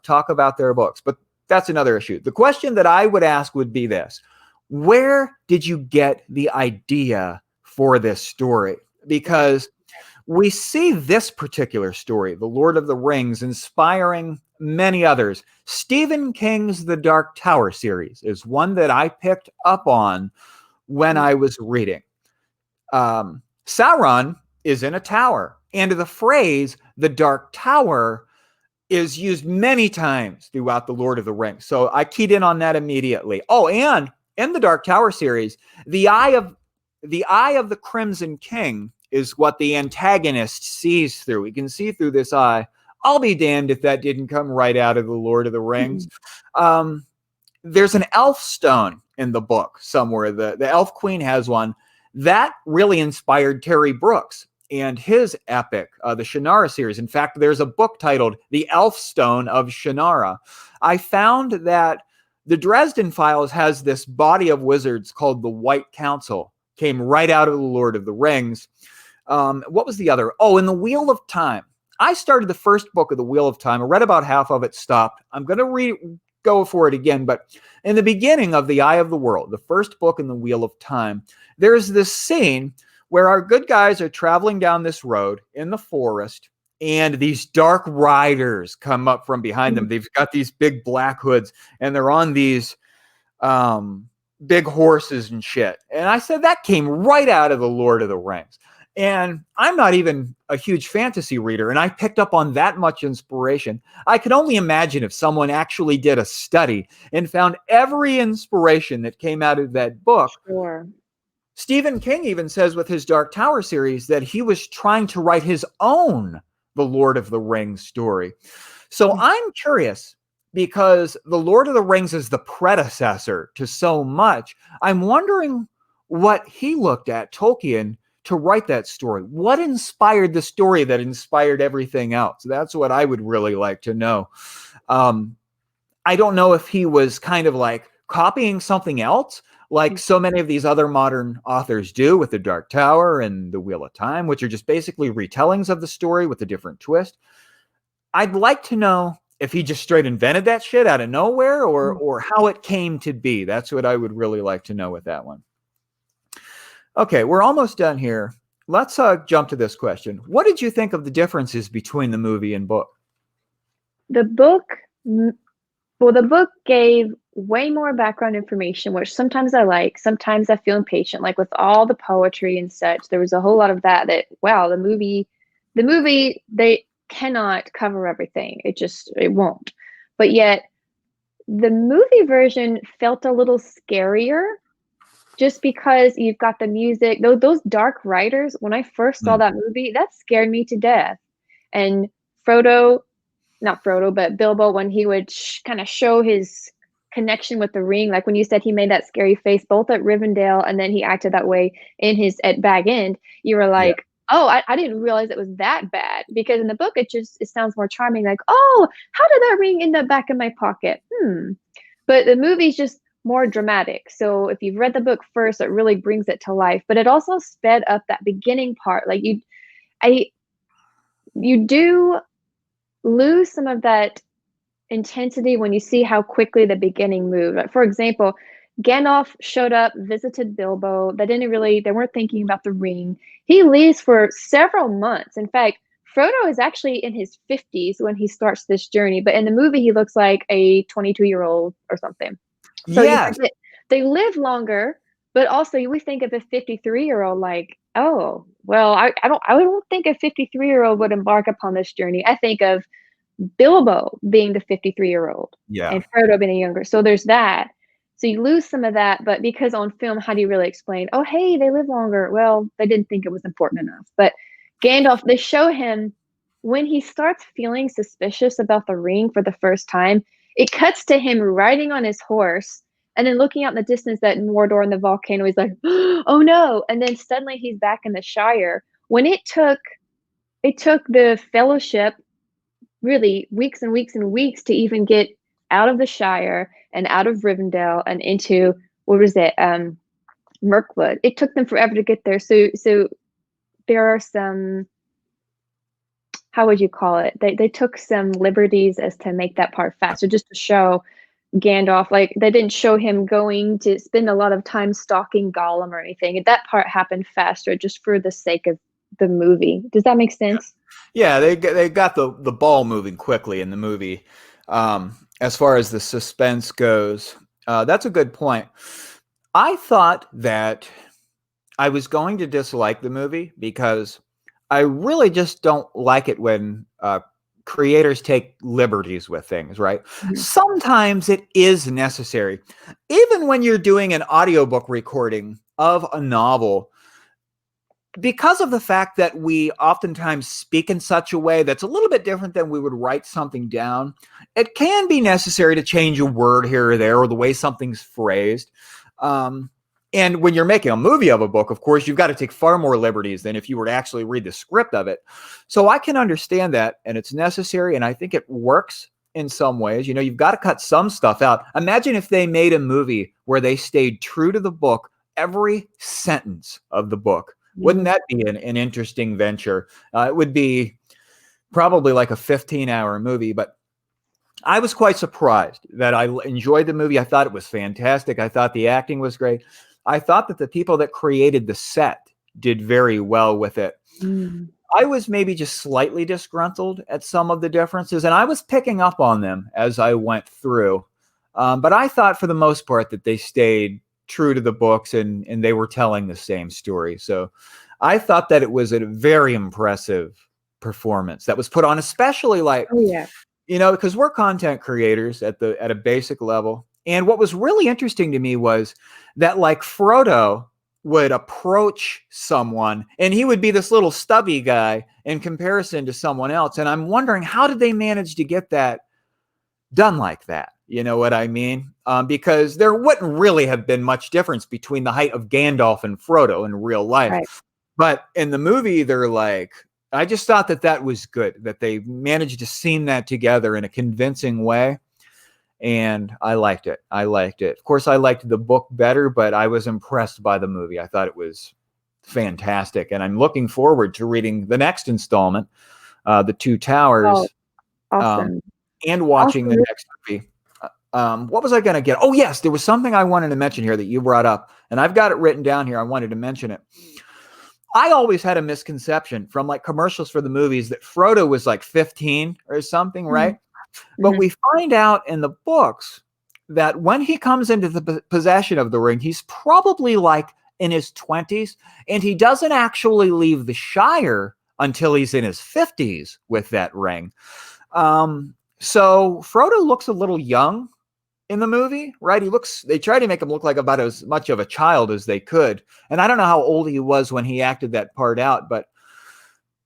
talk about their books. But that's another issue. The question that I would ask would be this: where did you get the idea for this story? Because we see this particular story, The Lord of the Rings, inspiring many others. Stephen King's The Dark Tower series is one that I picked up on when I was reading. Sauron is in a tower, and the phrase "the Dark Tower" is used many times throughout The Lord of the Rings. So I keyed in on that immediately. Oh, and in the Dark Tower series, the eye of the Crimson King is what the antagonist sees through. He can see through this eye. I'll be damned if that didn't come right out of the Lord of the Rings. There's an elf stone in the book somewhere. The Elf Queen has one. That really inspired Terry Brooks and his epic, the Shannara series. In fact, there's a book titled The Elf Stone of Shannara. I found that the Dresden Files has this body of wizards called the White Council. Came right out of the Lord of the Rings. What was the other? Oh, in the Wheel of Time. I started the first book of the Wheel of Time. I read about half of it, stopped. I'm going to go for it again. But in the beginning of The Eye of the World, the first book in the Wheel of Time, there's this scene where our good guys are traveling down this road in the forest, and these dark riders come up from behind them. They've got these big black hoods, and they're on these big horses and shit. And I said, that came right out of the Lord of the Rings. And I'm not even a huge fantasy reader, and I picked up on that much inspiration. I could only imagine if someone actually did a study and found every inspiration that came out of that book. Sure. Stephen King even says with his Dark Tower series that he was trying to write his own The Lord of the Rings story. So I'm curious, because The Lord of the Rings is the predecessor to so much. I'm wondering what he looked at, Tolkien, to write that story. What inspired the story that inspired everything else? That's what I would really like to know. I don't know if he was kind of like copying something else, like so many of these other modern authors do with The Dark Tower and The Wheel of Time, which are just basically retellings of the story with a different twist. I'd like to know if he just straight invented that shit out of nowhere, or how it came to be. That's what I would really like to know with that one. Okay, we're almost done here. Let's jump to this question. What did you think of the differences between the movie and book? The book gave way more background information, which sometimes I like. Sometimes I feel impatient, like with all the poetry and such. There was a whole lot of that wow, the movie, they cannot cover everything. It won't. But yet, the movie version felt a little scarier, just because you've got the music. Those dark riders, when I first saw that movie, that scared me to death. And not Frodo, but Bilbo, when he would kind of show his connection with the ring, like when you said he made that scary face, both at Rivendell and then he acted that way at Bag End, you were like, oh, I didn't realize it was that bad. Because in the book, it sounds more charming, like, oh, how did that ring end up back in my pocket? But the movie's just more dramatic. So if you've read the book first, it really brings it to life. But it also sped up that beginning part. Like you do lose some of that intensity when you see how quickly the beginning moved. Like, for example, Gandalf showed up, visited Bilbo. They weren't thinking about the ring. He leaves for several months. In fact, Frodo is actually in his 50s when he starts this journey, but in the movie, he looks like a 22-year-old or something. So yes, they live longer, but also we think of a 53-year-old like, Oh, well, I don't think a 53-year-old would embark upon this journey. I think of Bilbo being the 53-year-old Yeah. and Frodo being younger. So there's that. So you lose some of that, but because on film, how do you really explain, "Oh, hey, they live longer." Well, they didn't think it was important enough. But Gandalf, they show him when he starts feeling suspicious about the ring for the first time, it cuts to him riding on his horse and then looking out in the distance at Mordor and the volcano. He's like, "Oh no." And then suddenly he's back in the Shire. When it took the Fellowship really weeks and weeks and weeks to even get out of the Shire and out of Rivendell and into what was it, Mirkwood. It took them forever to get there. So there are some, how would you call it? They took some liberties as to make that part faster, just to show Gandalf. Like they didn't show him going to spend a lot of time stalking Gollum or anything. That part happened faster, just for the sake of the movie. Does that make sense? Yeah, they got the ball moving quickly in the movie. As far as the suspense goes, that's a good point. I thought that I was going to dislike the movie because I really just don't like it when creators take liberties with things, right? Mhm. Sometimes it is necessary. Even when you're doing an audiobook recording of a novel, because of the fact that we oftentimes speak in such a way that's a little bit different than we would write something down, it can be necessary to change a word here or there or the way something's phrased. And when you're making a movie of a book, of course, you've got to take far more liberties than if you were to actually read the script of it. So I can understand that, and it's necessary, and I think it works in some ways. You've got to cut some stuff out. Imagine if they made a movie where they stayed true to the book, every sentence of the book. Wouldn't that be an interesting venture? It would be probably like a 15-hour movie, but I was quite surprised that I enjoyed the movie. I thought it was fantastic. I thought the acting was great. I thought that the people that created the set did very well with it. Mm. I was maybe just slightly disgruntled at some of the differences, and I was picking up on them as I went through. But I thought for the most part that they stayed true to the books and they were telling the same story. So I thought that it was a very impressive performance that was put on, especially like, Oh yeah. because we're content creators at a basic level. And what was really interesting to me was that like Frodo would approach someone and he would be this little stubby guy in comparison to someone else. And I'm wondering, how did they manage to get that done like that? You know what I mean? Because there wouldn't really have been much difference between the height of Gandalf and Frodo in real life. Right. But in the movie, they're like, I just thought that was good, that they managed to seam that together in a convincing way. And I liked it. Of course, I liked the book better, but I was impressed by the movie. I thought it was fantastic. And I'm looking forward to reading the next installment, The Two Towers, Oh, awesome. and watching the Awesome. next movie. What was I going to get? Oh, yes, there was something I wanted to mention here that you brought up, and I've got it written down here. I wanted to mention it. I always had a misconception from like commercials for the movies that Frodo was like 15 or something, right? Mm-hmm. But we find out in the books that when he comes into the possession of the ring, he's probably like in his 20s, and he doesn't actually leave the Shire until he's in his 50s with that ring. So Frodo looks a little young in the movie, right? They try to make him look like about as much of a child as they could. And I don't know how old he was when he acted that part out, but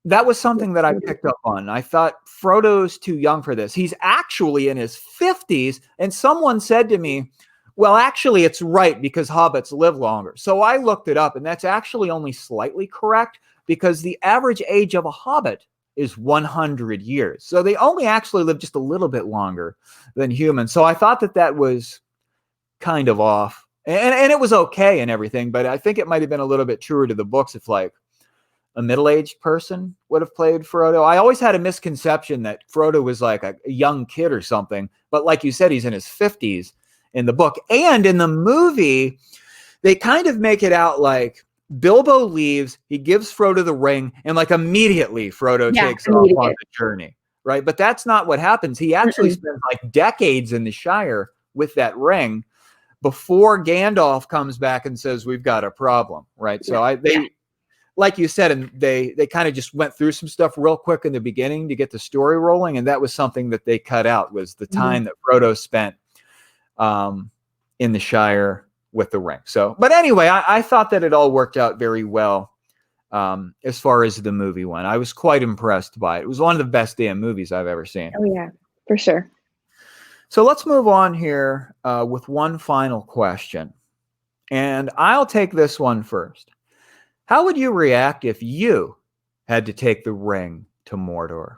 that was something that I picked up on. I thought Frodo's too young for this. He's actually in his 50s. And someone said to me, well, actually, it's right because hobbits live longer. So I looked it up, and that's actually only slightly correct because the average age of a hobbit is 100 years. So they only actually live just a little bit longer than humans. So I thought that was kind of off. And it was okay and everything, but I think it might have been a little bit truer to the books if like a middle-aged person would have played Frodo. I always had a misconception that Frodo was like a young kid or something, but like you said, he's in his 50s in the book. And in the movie, they kind of make it out like Bilbo leaves, he gives Frodo the ring, and like immediately Frodo takes off on the journey, right? But that's not what happens. He actually spends like decades in the Shire with that ring before Gandalf comes back and says, we've got a problem, right? So like you said, and they kind of just went through some stuff real quick in the beginning to get the story rolling, and that was something that they cut out, was the time that Frodo spent in the Shire with the ring. So, but anyway, I thought that it all worked out very well as far as the movie went. I was quite impressed by it. It was one of the best damn movies I've ever seen. Oh yeah, for sure. So let's move on here with one final question. And I'll take this one first. How would you react if you had to take the ring to Mordor?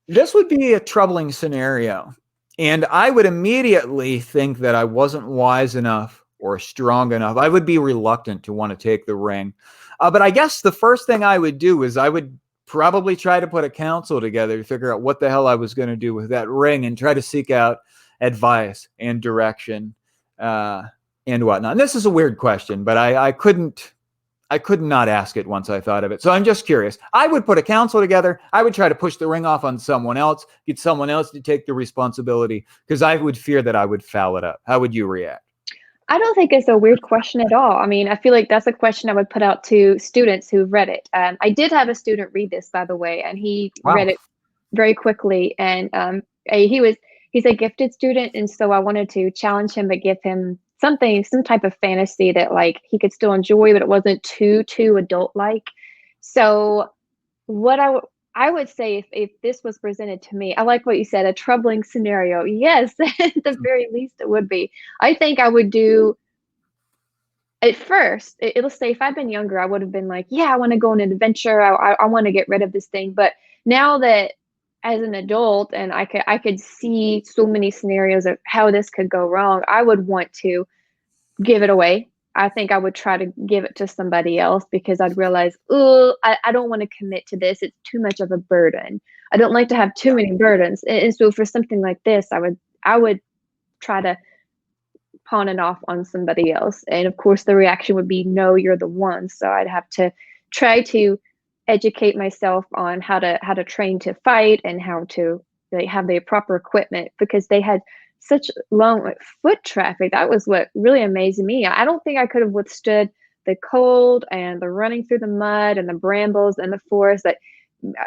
This would be a troubling scenario. And I would immediately think that I wasn't wise enough or strong enough. I would be reluctant to want to take the ring. But I guess the first thing I would do is I would probably try to put a council together to figure out what the hell I was going to do with that ring and try to seek out advice and direction and whatnot. And this is a weird question, but I could not ask it once I thought of it. So I'm just curious. I would put a council together. I would try to push the ring off on someone else, get someone else to take the responsibility, because I would fear that I would foul it up. How would you react? I don't think it's a weird question at all. I mean, I feel like that's a question I would put out to students who've read it. I did have a student read this, by the way, and he read it very quickly. And he's a gifted student, and so I wanted to challenge him, but give him some type of fantasy that like he could still enjoy, but it wasn't too adult-like. So what I would say if this was presented to me, I like what you said, a troubling scenario. Yes, at the very least it would be. I think I would do, at first, it'll say if I'd been younger, I would have been like, yeah, I want to go on an adventure. I want to get rid of this thing. But now that as an adult and I could see so many scenarios of how this could go wrong, I would want to give it away. I think I would try to give it to somebody else because I'd realize, I don't want to commit to this. It's too much of a burden. I don't like to have too many burdens. And so for something like this, I would try to pawn it off on somebody else. And of course the reaction would be, no, you're the one. So I'd have to try to educate myself on how to train to fight and how to have the proper equipment, because they had such long foot traffic. That was what really amazed me. I don't think I could have withstood the cold and the running through the mud and the brambles and the forest. That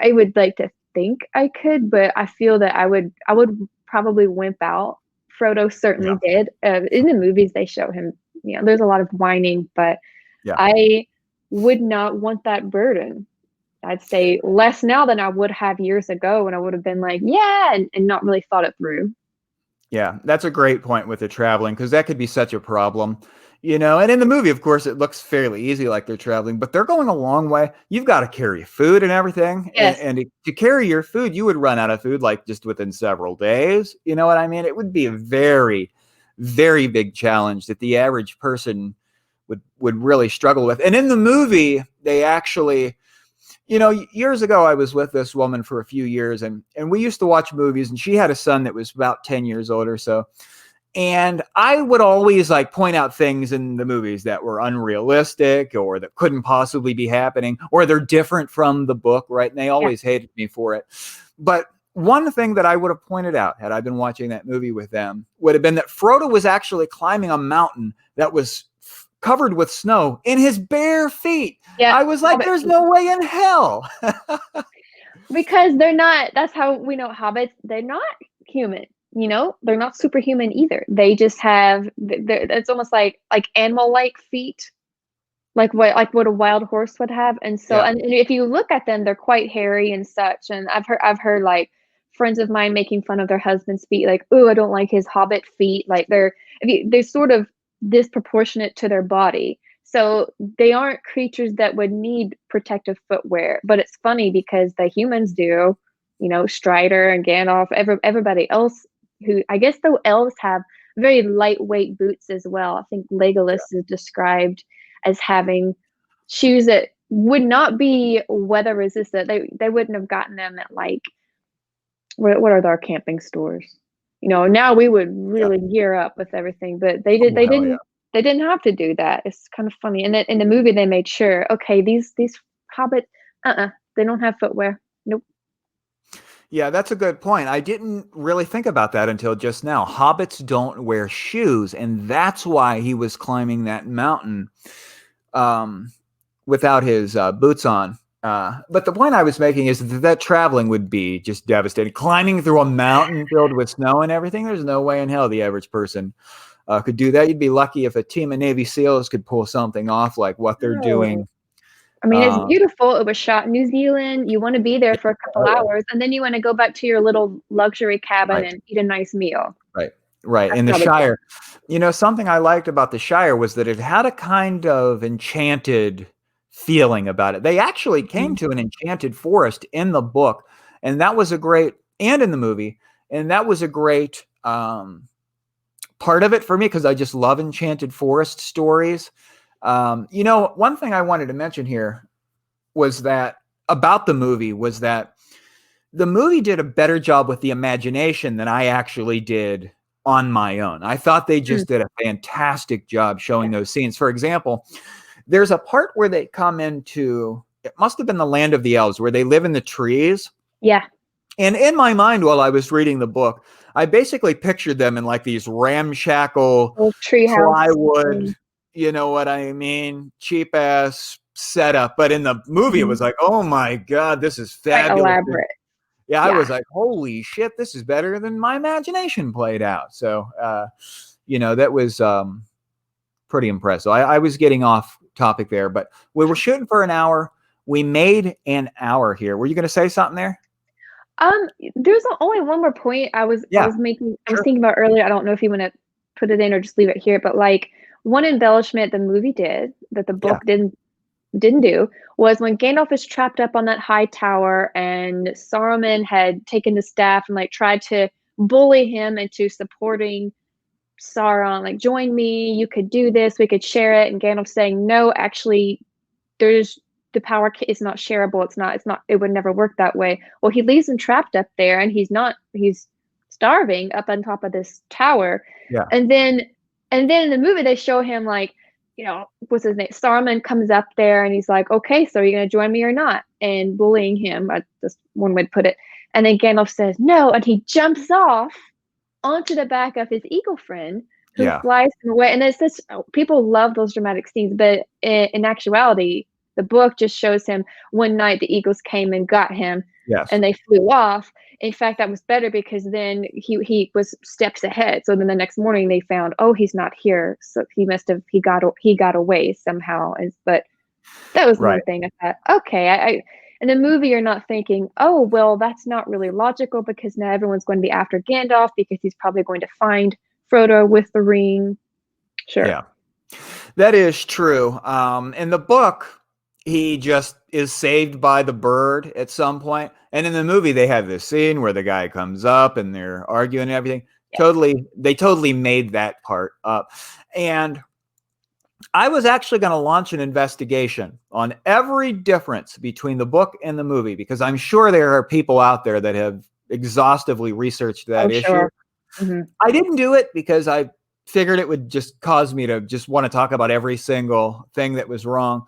I would like to think I could, but I feel that I would probably wimp out. Frodo certainly did. In the movies, they show him, there's a lot of whining, but I would not want that burden. I'd say less now than I would have years ago when I would have been like, and not really thought it through. Yeah, that's a great point with the traveling, because that could be such a problem, and in the movie, of course, it looks fairly easy, like they're traveling, but they're going a long way. You've got to carry food and everything. Yes. And to carry your food, you would run out of food like just within several days. You know what I mean? It would be a very, very big challenge that the average person would really struggle with. And in the movie, they actually, years ago, I was with this woman for a few years, and we used to watch movies, and she had a son that was about 10 years old or so. And I would always point out things in the movies that were unrealistic or that couldn't possibly be happening, or they're different from the book, right? And they always hated me for it. But one thing that I would have pointed out had I been watching that movie with them would have been that Frodo was actually climbing a mountain that was covered with snow in his bare feet. Yeah, I was like, there's no way in hell. Because they're not, that's how we know hobbits, they're not human, they're not superhuman either. They just have, it's almost like animal-like feet, like what a wild horse would have. And so, and if you look at them, they're quite hairy and such. And I've heard like friends of mine making fun of their husband's feet, like, oh, I don't like his hobbit feet. Like they're sort of disproportionate to their body. So they aren't creatures that would need protective footwear. But it's funny because the humans do, Strider and Gandalf, everybody else who, I guess the elves have very lightweight boots as well. I think Legolas is described as having shoes that would not be weather resistant. They wouldn't have gotten them at what are our camping stores? Now we would really gear up with everything, but they didn't have to do that. It's kind of funny. And in the movie, they made sure, okay, these hobbits, they don't have footwear. Nope. Yeah, that's a good point. I didn't really think about that until just now. Hobbits don't wear shoes, and that's why he was climbing that mountain without his boots on. But the point I was making is that traveling would be just devastating. Climbing through a mountain filled with snow and everything, there's no way in hell the average person could do that. You'd be lucky if a team of Navy SEALs could pull something off like what they're Oh. doing. I mean, it's beautiful. It was shot in New Zealand. You want to be there for a couple hours, and then you want to go back to your little luxury cabin Right. and eat a nice meal. Right. That's In the probably cool. Shire, something I liked about the Shire was that it had a kind of enchanted feeling about it. They actually came to an enchanted forest in the book, and that was a great, and in the movie, and that was a great part of it for me because I just love enchanted forest stories. One thing I wanted to mention here was that about the movie was that the movie did a better job with the imagination than I actually did on my own. I thought they just did a fantastic job showing those scenes. For example, there's a part where they come into, it must have been the land of the elves, where they live in the trees. Yeah. And in my mind, while I was reading the book, I basically pictured them in like these ramshackle plywood, you know what I mean, cheap ass setup. But in the movie, it was like, oh my God, this is fabulous. Quite elaborate. Yeah, I was like, holy shit, this is better than my imagination played out. So, that was pretty impressive. I was getting off topic there, but we were shooting for an hour. We made an hour here. Were you going to say something there? There's only one more point I was making. I was thinking about earlier. I don't know if you want to put it in or just leave it here, but like one embellishment the movie did that the book didn't do was when Gandalf is trapped up on that high tower and Saruman had taken the staff and like tried to bully him into supporting Sauron, like, join me, you could do this, we could share it, and Gandalf saying, no, actually, there's the power is not shareable. It's not, it would never work that way. Well, he leaves him trapped up there and he's starving up on top of this tower. Yeah. And then in the movie, they show him like, what's his name? Saruman comes up there and he's like, okay, so are you going to join me or not? And bullying him, just one way to put it. And then Gandalf says, no. And he jumps off onto the back of his eagle friend who flies him away. And it's this, people love those dramatic scenes, but in actuality, the book just shows him one night the eagles came and got him and they flew off. In fact, that was better because then he was steps ahead. So then the next morning they found, oh, he's not here. So he got away somehow. But that was one thing I thought, okay, in the movie, you're not thinking, oh, well, that's not really logical because now everyone's going to be after Gandalf because he's probably going to find Frodo with the ring. Sure. Yeah, that is true. In the book, he just is saved by the bird at some point. And in the movie, they have this scene where the guy comes up and they're arguing and everything. Yeah. They totally made that part up. And I was actually going to launch an investigation on every difference between the book and the movie, because I'm sure there are people out there that have exhaustively researched that issue. Sure. Mm-hmm. I didn't do it because I figured it would just cause me to just want to talk about every single thing that was wrong.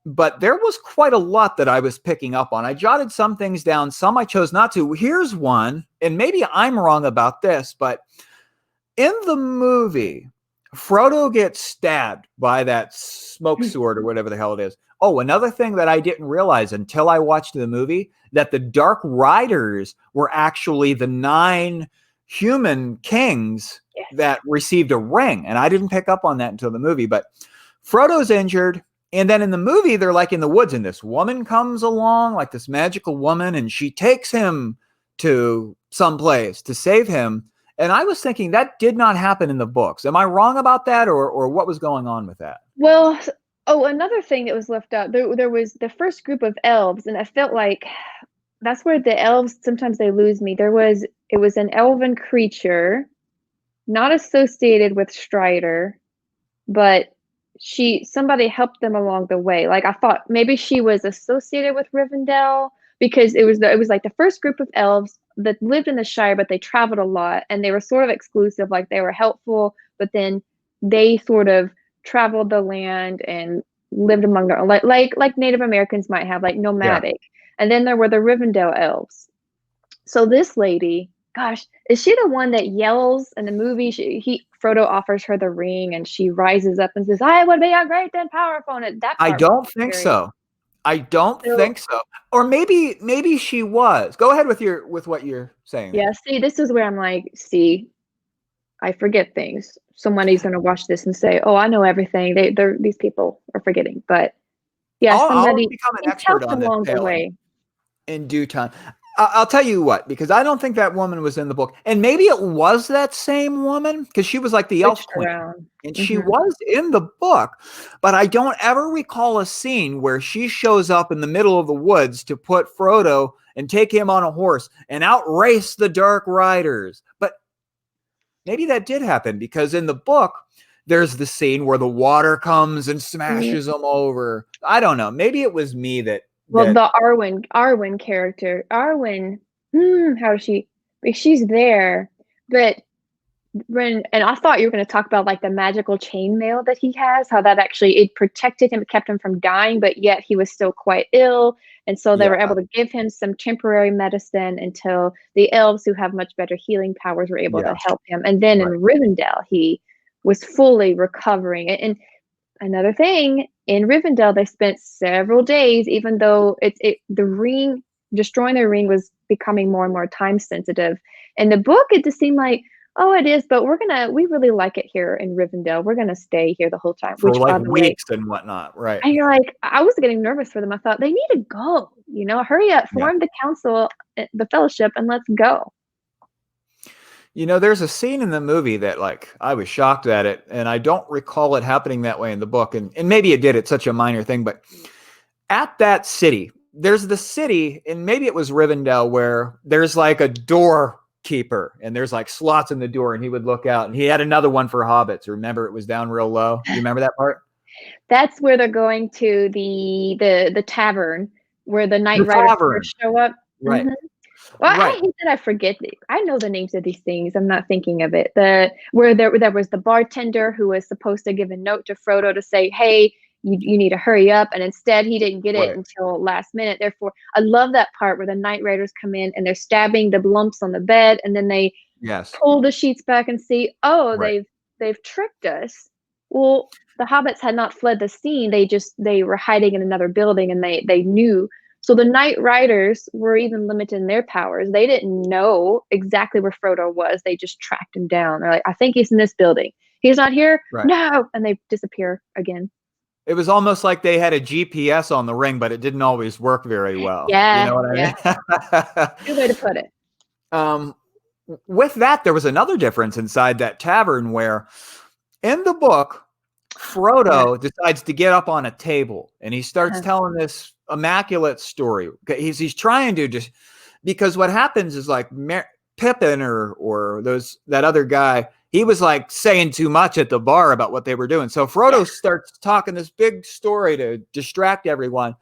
But there was quite a lot that I was picking up on. I jotted some things down, some I chose not to. Here's one, and maybe I'm wrong about this, but in the movie, Frodo gets stabbed by that smoke sword or whatever the hell it is. Oh, another thing that I didn't realize until I watched the movie, that the Dark Riders were actually the 9 human kings that received a ring. And I didn't pick up on that until the movie. But Frodo's injured. And then in the movie, they're like in the woods, and this woman comes along, like this magical woman, and she takes him to some place to save him. And I was thinking that did not happen in the books. Am I wrong about that, or what was going on with that? Well, another thing that was left out, there was the first group of elves, and I felt like that's where the elves, sometimes they lose me. It was an elven creature, not associated with Strider, but somebody helped them along the way. Like I thought maybe she was associated with Rivendell, because it was like the first group of elves that lived in the Shire, but they traveled a lot and they were sort of exclusive. Like they were helpful, but then they sort of traveled the land and lived among their like Native Americans might have, like nomadic. Yeah. And then there were the Rivendell Elves. So this lady, gosh, is she the one that yells in the movie? Frodo offers her the ring and she rises up and says, I would be a great and powerful. And that I part was don't think scary. so. I don't So, think so. Or maybe she was. Go ahead with what you're saying yeah, there. see, this is where I'm like, see, I forget things. Somebody's going to watch this and say, oh, I know everything. These people are forgetting. But yeah, I'll somebody, become an it expert helped on this along the tale way. in due time. I'll tell you what, because I don't think that woman was in the book. And maybe it was that same woman, because she was like the elf Switched queen. around. And she was in the book, but I don't ever recall a scene where she shows up in the middle of the woods to put Frodo and take him on a horse and outrace the Dark Riders. But maybe that did happen, because in the book, there's the scene where the water comes and smashes them over. I don't know. Maybe it was me that Well, the Arwen character, how is she? Like, she's there, but and I thought you were going to talk about like the magical chainmail that he has, how that actually it protected him, it kept him from dying, but yet he was still quite ill, and so they yeah, were able to give him some temporary medicine until the elves, who have much better healing powers, were able to help him. And then in Rivendell, he was fully recovering. And another thing, in Rivendell, they spent several days, even though the ring, destroying the ring was becoming more and more time sensitive. In the book, it just seemed like, oh, it is, but we really like it here in Rivendell. We're gonna stay here the whole time. for Which, like by the way, weeks and whatnot, right? and you're like, I was getting nervous for them. I thought they need to go. Hurry up, Yeah. form the council, the fellowship, and let's go. There's a scene in the movie that, like, I was shocked at it, and I don't recall it happening that way in the book. And maybe it did. It's such a minor thing, but at that city, there's the city, and maybe it was Rivendell, where there's like a doorkeeper, and there's like slots in the door, and he would look out, and he had another one for hobbits. Remember, it was down real low. You remember that part? That's where they're going to the tavern where the Knight Riders first show up. Right. Well, I Right. hate that I forget. I know the names of these things. I'm not thinking of it. Where there was the bartender who was supposed to give a note to Frodo to say, "Hey, you need to hurry up," and instead he didn't get it until last minute. Therefore, I love that part where the Knight Riders come in and they're stabbing the lumps on the bed, and then they pull the sheets back and see, oh, they've tricked us. Well, the hobbits had not fled the scene. They were hiding in another building, and they knew. So the Knight Riders were even limited in their powers. They didn't know exactly where Frodo was. They just tracked him down. They're like, I think he's in this building. He's not here? Right. No. And they disappear again. It was almost like they had a GPS on the ring, but it didn't always work very well. Yeah. You know what I mean? Good way to put it. With that, there was another difference inside that tavern where in the book, Frodo decides to get up on a table and he starts telling this immaculate story. He's trying to just, because what happens is like Pippin or that other guy, he was like saying too much at the bar about what they were doing. So Frodo starts talking this big story to distract everyone.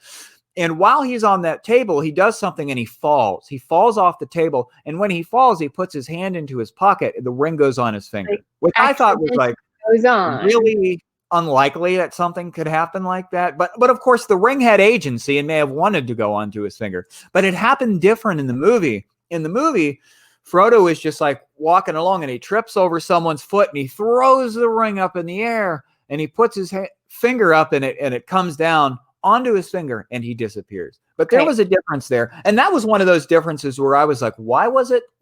And while he's on that table, he does something and he falls. He falls off the table. And when he falls, he puts his hand into his pocket. The ring goes on his finger, which I thought was like really unlikely that something could happen like that. But of course, the ring had agency and may have wanted to go onto his finger. But it happened different in the movie. In the movie, Frodo is just like walking along and he trips over someone's foot and he throws the ring up in the air and he puts his finger up in it and it comes down onto his finger and he disappears. But there was a difference there. And that was one of those differences where I was like,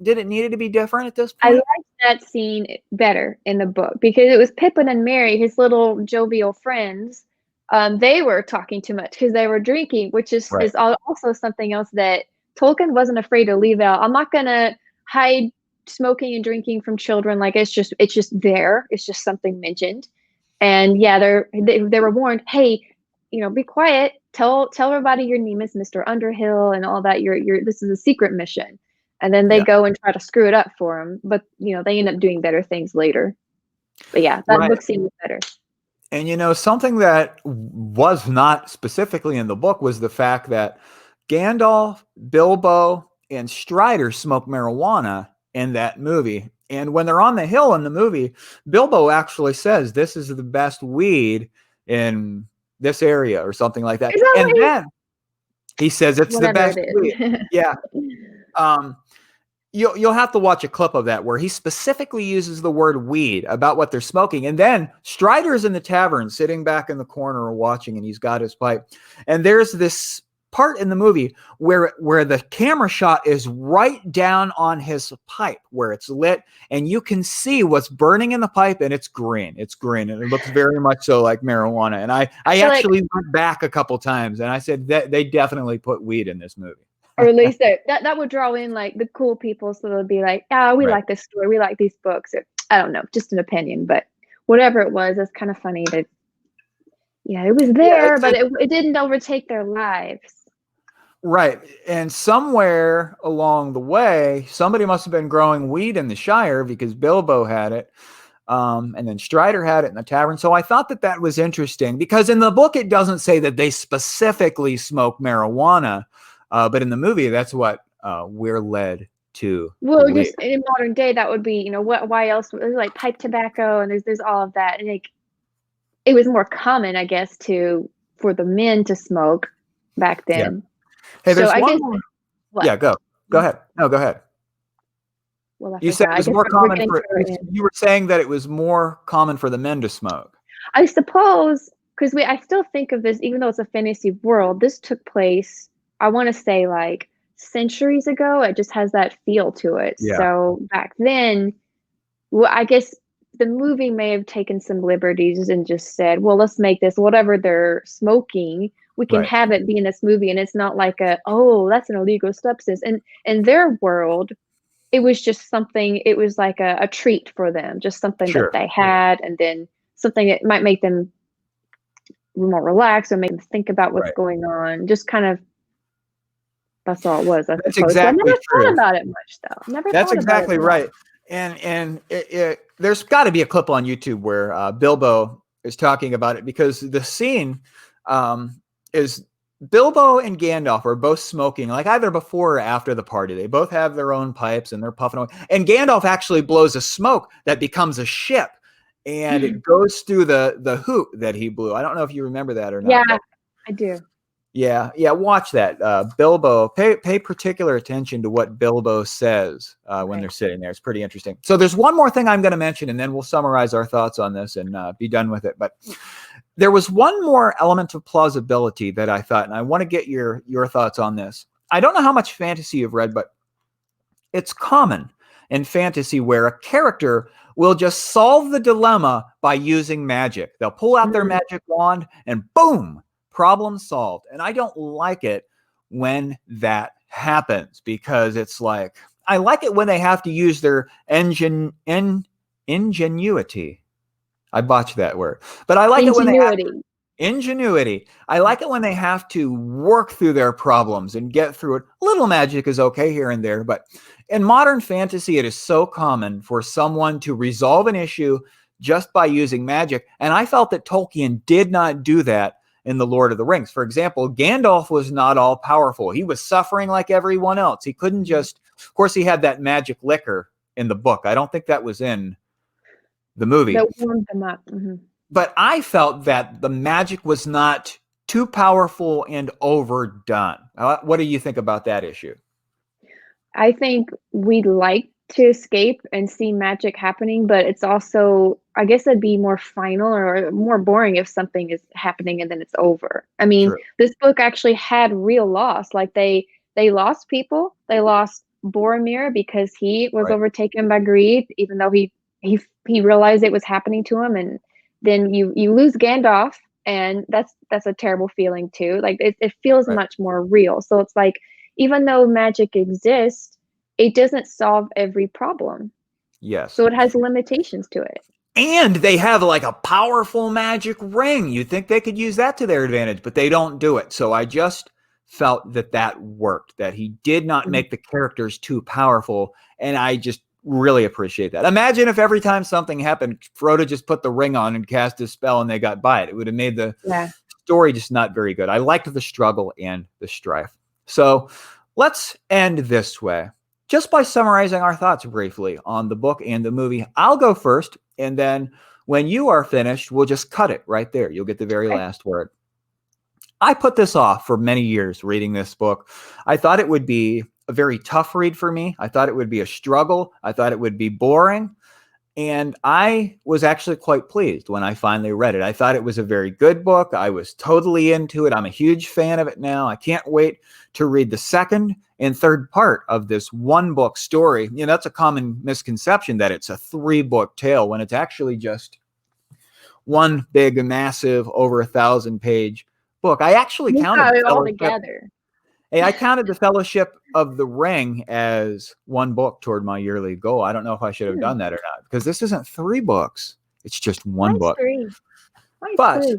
did it need to be different at this point? I liked that scene better in the book because it was Pippin and Merry, his little jovial friends. They were talking too much because they were drinking, which is also something else that Tolkien wasn't afraid to leave out. I'm not going to hide smoking and drinking from children. Like it's just there. It's just something mentioned. And they were warned, hey, be quiet. Tell everybody your name is Mr. Underhill and all that. This is a secret mission. And then they go and try to screw it up for him. But, they end up doing better things later. But yeah, that book seems better. And, something that was not specifically in the book was the fact that Gandalf, Bilbo, and Strider smoke marijuana in that movie. And when they're on the hill in the movie, Bilbo actually says, this is the best weed in this area or something like that. And then he says it's the best weed. Yeah. you'll have to watch a clip of that where he specifically uses the word weed about what they're smoking. And then Strider's in the tavern sitting back in the corner watching, and he's got his pipe. And there's this part in the movie where the camera shot is right down on his pipe where it's lit, and you can see what's burning in the pipe, and it's green. It's green, and it looks very much so like marijuana. And I actually went back a couple times, and I said that they definitely put weed in this movie. Or at least that would draw in like the cool people, so they'll be like, "Ah, we like this story, we like these books." Or, I don't know, just an opinion, but whatever it was, it's kind of funny that, yeah, it was there, but it didn't overtake their lives. Right, and somewhere along the way, somebody must have been growing weed in the Shire because Bilbo had it, and then Strider had it in the tavern. So I thought that was interesting because in the book it doesn't say that they specifically smoke marijuana. But in the movie, that's what we're led to. Well, just in modern day, that would be, why else? There's like pipe tobacco, and there's all of that, and like it was more common, I guess, for the men to smoke back then. Yeah. Hey, there's one more. What? Yeah, go ahead. No, go ahead. Well, you said it was more common for. You were saying that it was more common for the men to smoke. I suppose because I still think of this, even though it's a fantasy world, this took place, I want to say, like centuries ago. It just has that feel to it. Yeah. So back then, well, I guess the movie may have taken some liberties and just said, well, let's make this whatever they're smoking, we can have it be in this movie, and it's not like that's an illegal substance. And in their world, it was just something. It was like a treat for them, just something that they had, and then something that might make them more relaxed or make them think about what's going on. Just kind of. That's all it was. That's exactly I never true. thought about it much, though. That's exactly right. And there's got to be a clip on YouTube where Bilbo is talking about it, because the scene is Bilbo and Gandalf are both smoking, like either before or after the party. They both have their own pipes and they're puffing away. And Gandalf actually blows a smoke that becomes a ship, and it goes through the hoot that he blew. I don't know if you remember that or not. Yeah, I do. Yeah, watch that. Bilbo, pay particular attention to what Bilbo says when they're sitting there. It's pretty interesting. So there's one more thing I'm going to mention, and then we'll summarize our thoughts on this and be done with it. But there was one more element of plausibility that I thought, and I want to get your thoughts on this. I don't know how much fantasy you've read, but it's common in fantasy where a character will just solve the dilemma by using magic. They'll pull out their magic wand and boom, problem solved. And I don't like it when that happens, because it's like, I like it when they have to use their ingenuity. I botched that word, but I like it when they have ingenuity. I like it when they have to work through their problems and get through it. A little magic is okay here and there, but in modern fantasy, it is so common for someone to resolve an issue just by using magic. And I felt that Tolkien did not do that in The Lord of the Rings. For example, Gandalf was not all powerful. He was suffering like everyone else. He couldn't just, of course, he had that magic liquor in the book. I don't think that was in the movie. That warmed them up. Mm-hmm. But I felt that the magic was not too powerful and overdone. What do you think about that issue? I think we'd like to escape and see magic happening, but it's also, I guess it'd be more final or more boring if something is happening and then it's over. I mean, this book actually had real loss. Like they lost people. They lost Boromir because he was overtaken by greed, even though he realized it was happening to him. And then you lose Gandalf, and that's a terrible feeling too. Like it feels much more real. So it's like, even though magic exists, it doesn't solve every problem. Yes. So it has limitations to it. And they have like a powerful magic ring. You'd think they could use that to their advantage, but they don't do it. So I just felt that worked, that he did not make the characters too powerful. And I just really appreciate that. Imagine if every time something happened, Frodo just put the ring on and cast his spell and they got by it. It would have made the story just not very good. I liked the struggle and the strife. So let's end this way, just by summarizing our thoughts briefly on the book and the movie. I'll go first, and then when you are finished, we'll just cut it right there. You'll get the very last word. I put this off for many years, reading this book. I thought it would be a very tough read for me. I thought it would be a struggle. I thought it would be boring. And I was actually quite pleased when I finally read it. I thought it was a very good book. I was totally into it. I'm a huge fan of it now. I can't wait to read the second and third part of this one book story. You know, that's a common misconception that it's a 3-book tale when it's actually just one big, massive, over 1,000-page book. I actually You counted got the it all Fellowship. together. Hey, I counted the Fellowship of the Ring as one book toward my yearly goal. I don't know if I should have done that or not, because this isn't 3 books. It's just one Mine's book. 3. Mine's But 3.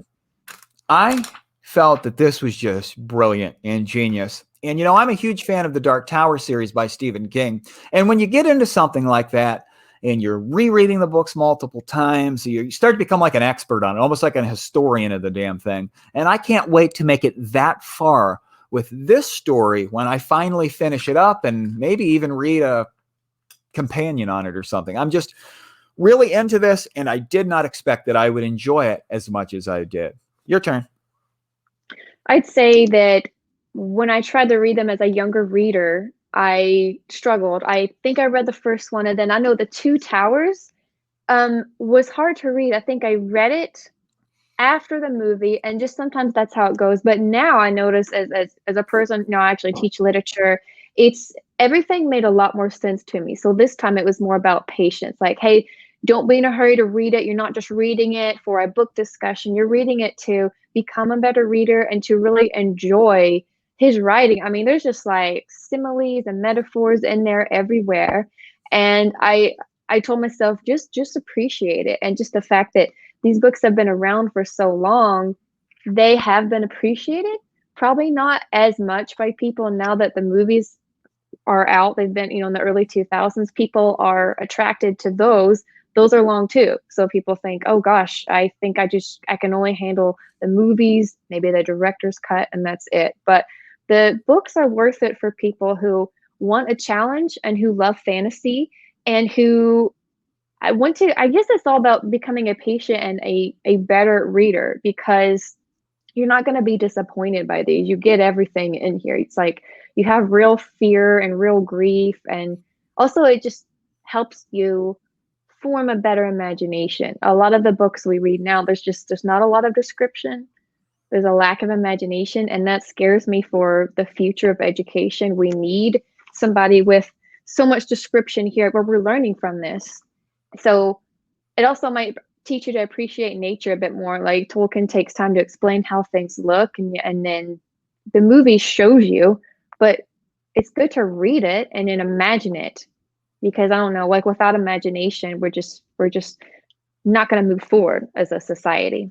I felt that this was just brilliant and genius. And, you know, I'm a huge fan of the Dark Tower series by Stephen King. And when you get into something like that and you're rereading the books multiple times, you start to become like an expert on it, almost like a historian of the damn thing. And I can't wait to make it that far with this story when I finally finish it up and maybe even read a companion on it or something. I'm just really into this, and I did not expect that I would enjoy it as much as I did. Your turn. I'd say that when I tried to read them as a younger reader, I struggled. I think I read the first one, and then I know the Two Towers was hard to read. I think I read it after the movie, and just sometimes that's how it goes. But now I notice as a person, now I actually teach literature, it's everything made a lot more sense to me. So this time it was more about patience. Like, hey, don't be in a hurry to read it. You're not just reading it for a book discussion. You're reading it to become a better reader and to really enjoy his writing. I mean, there's just like similes and metaphors in there everywhere. And I told myself just appreciate it, and just the fact that these books have been around for so long, they have been appreciated. Probably not as much by people now that the movies are out. They've been, in the early 2000s. People are attracted to those. Those are long too. So people think, oh gosh, I think I can only handle the movies, maybe the director's cut, and that's it. But the books are worth it for people who want a challenge and who love fantasy and who I guess it's all about becoming a patient and a better reader, because you're not going to be disappointed by these. You get everything in here. It's like you have real fear and real grief. And also it just helps you form a better imagination. A lot of the books we read now, there's not a lot of description. There's a lack of imagination. And that scares me for the future of education. We need somebody with so much description here where we're learning from this. So it also might teach you to appreciate nature a bit more. Like Tolkien takes time to explain how things look, and then the movie shows you, but it's good to read it and then imagine it, because I don't know, like without imagination, we're just not going to move forward as a society.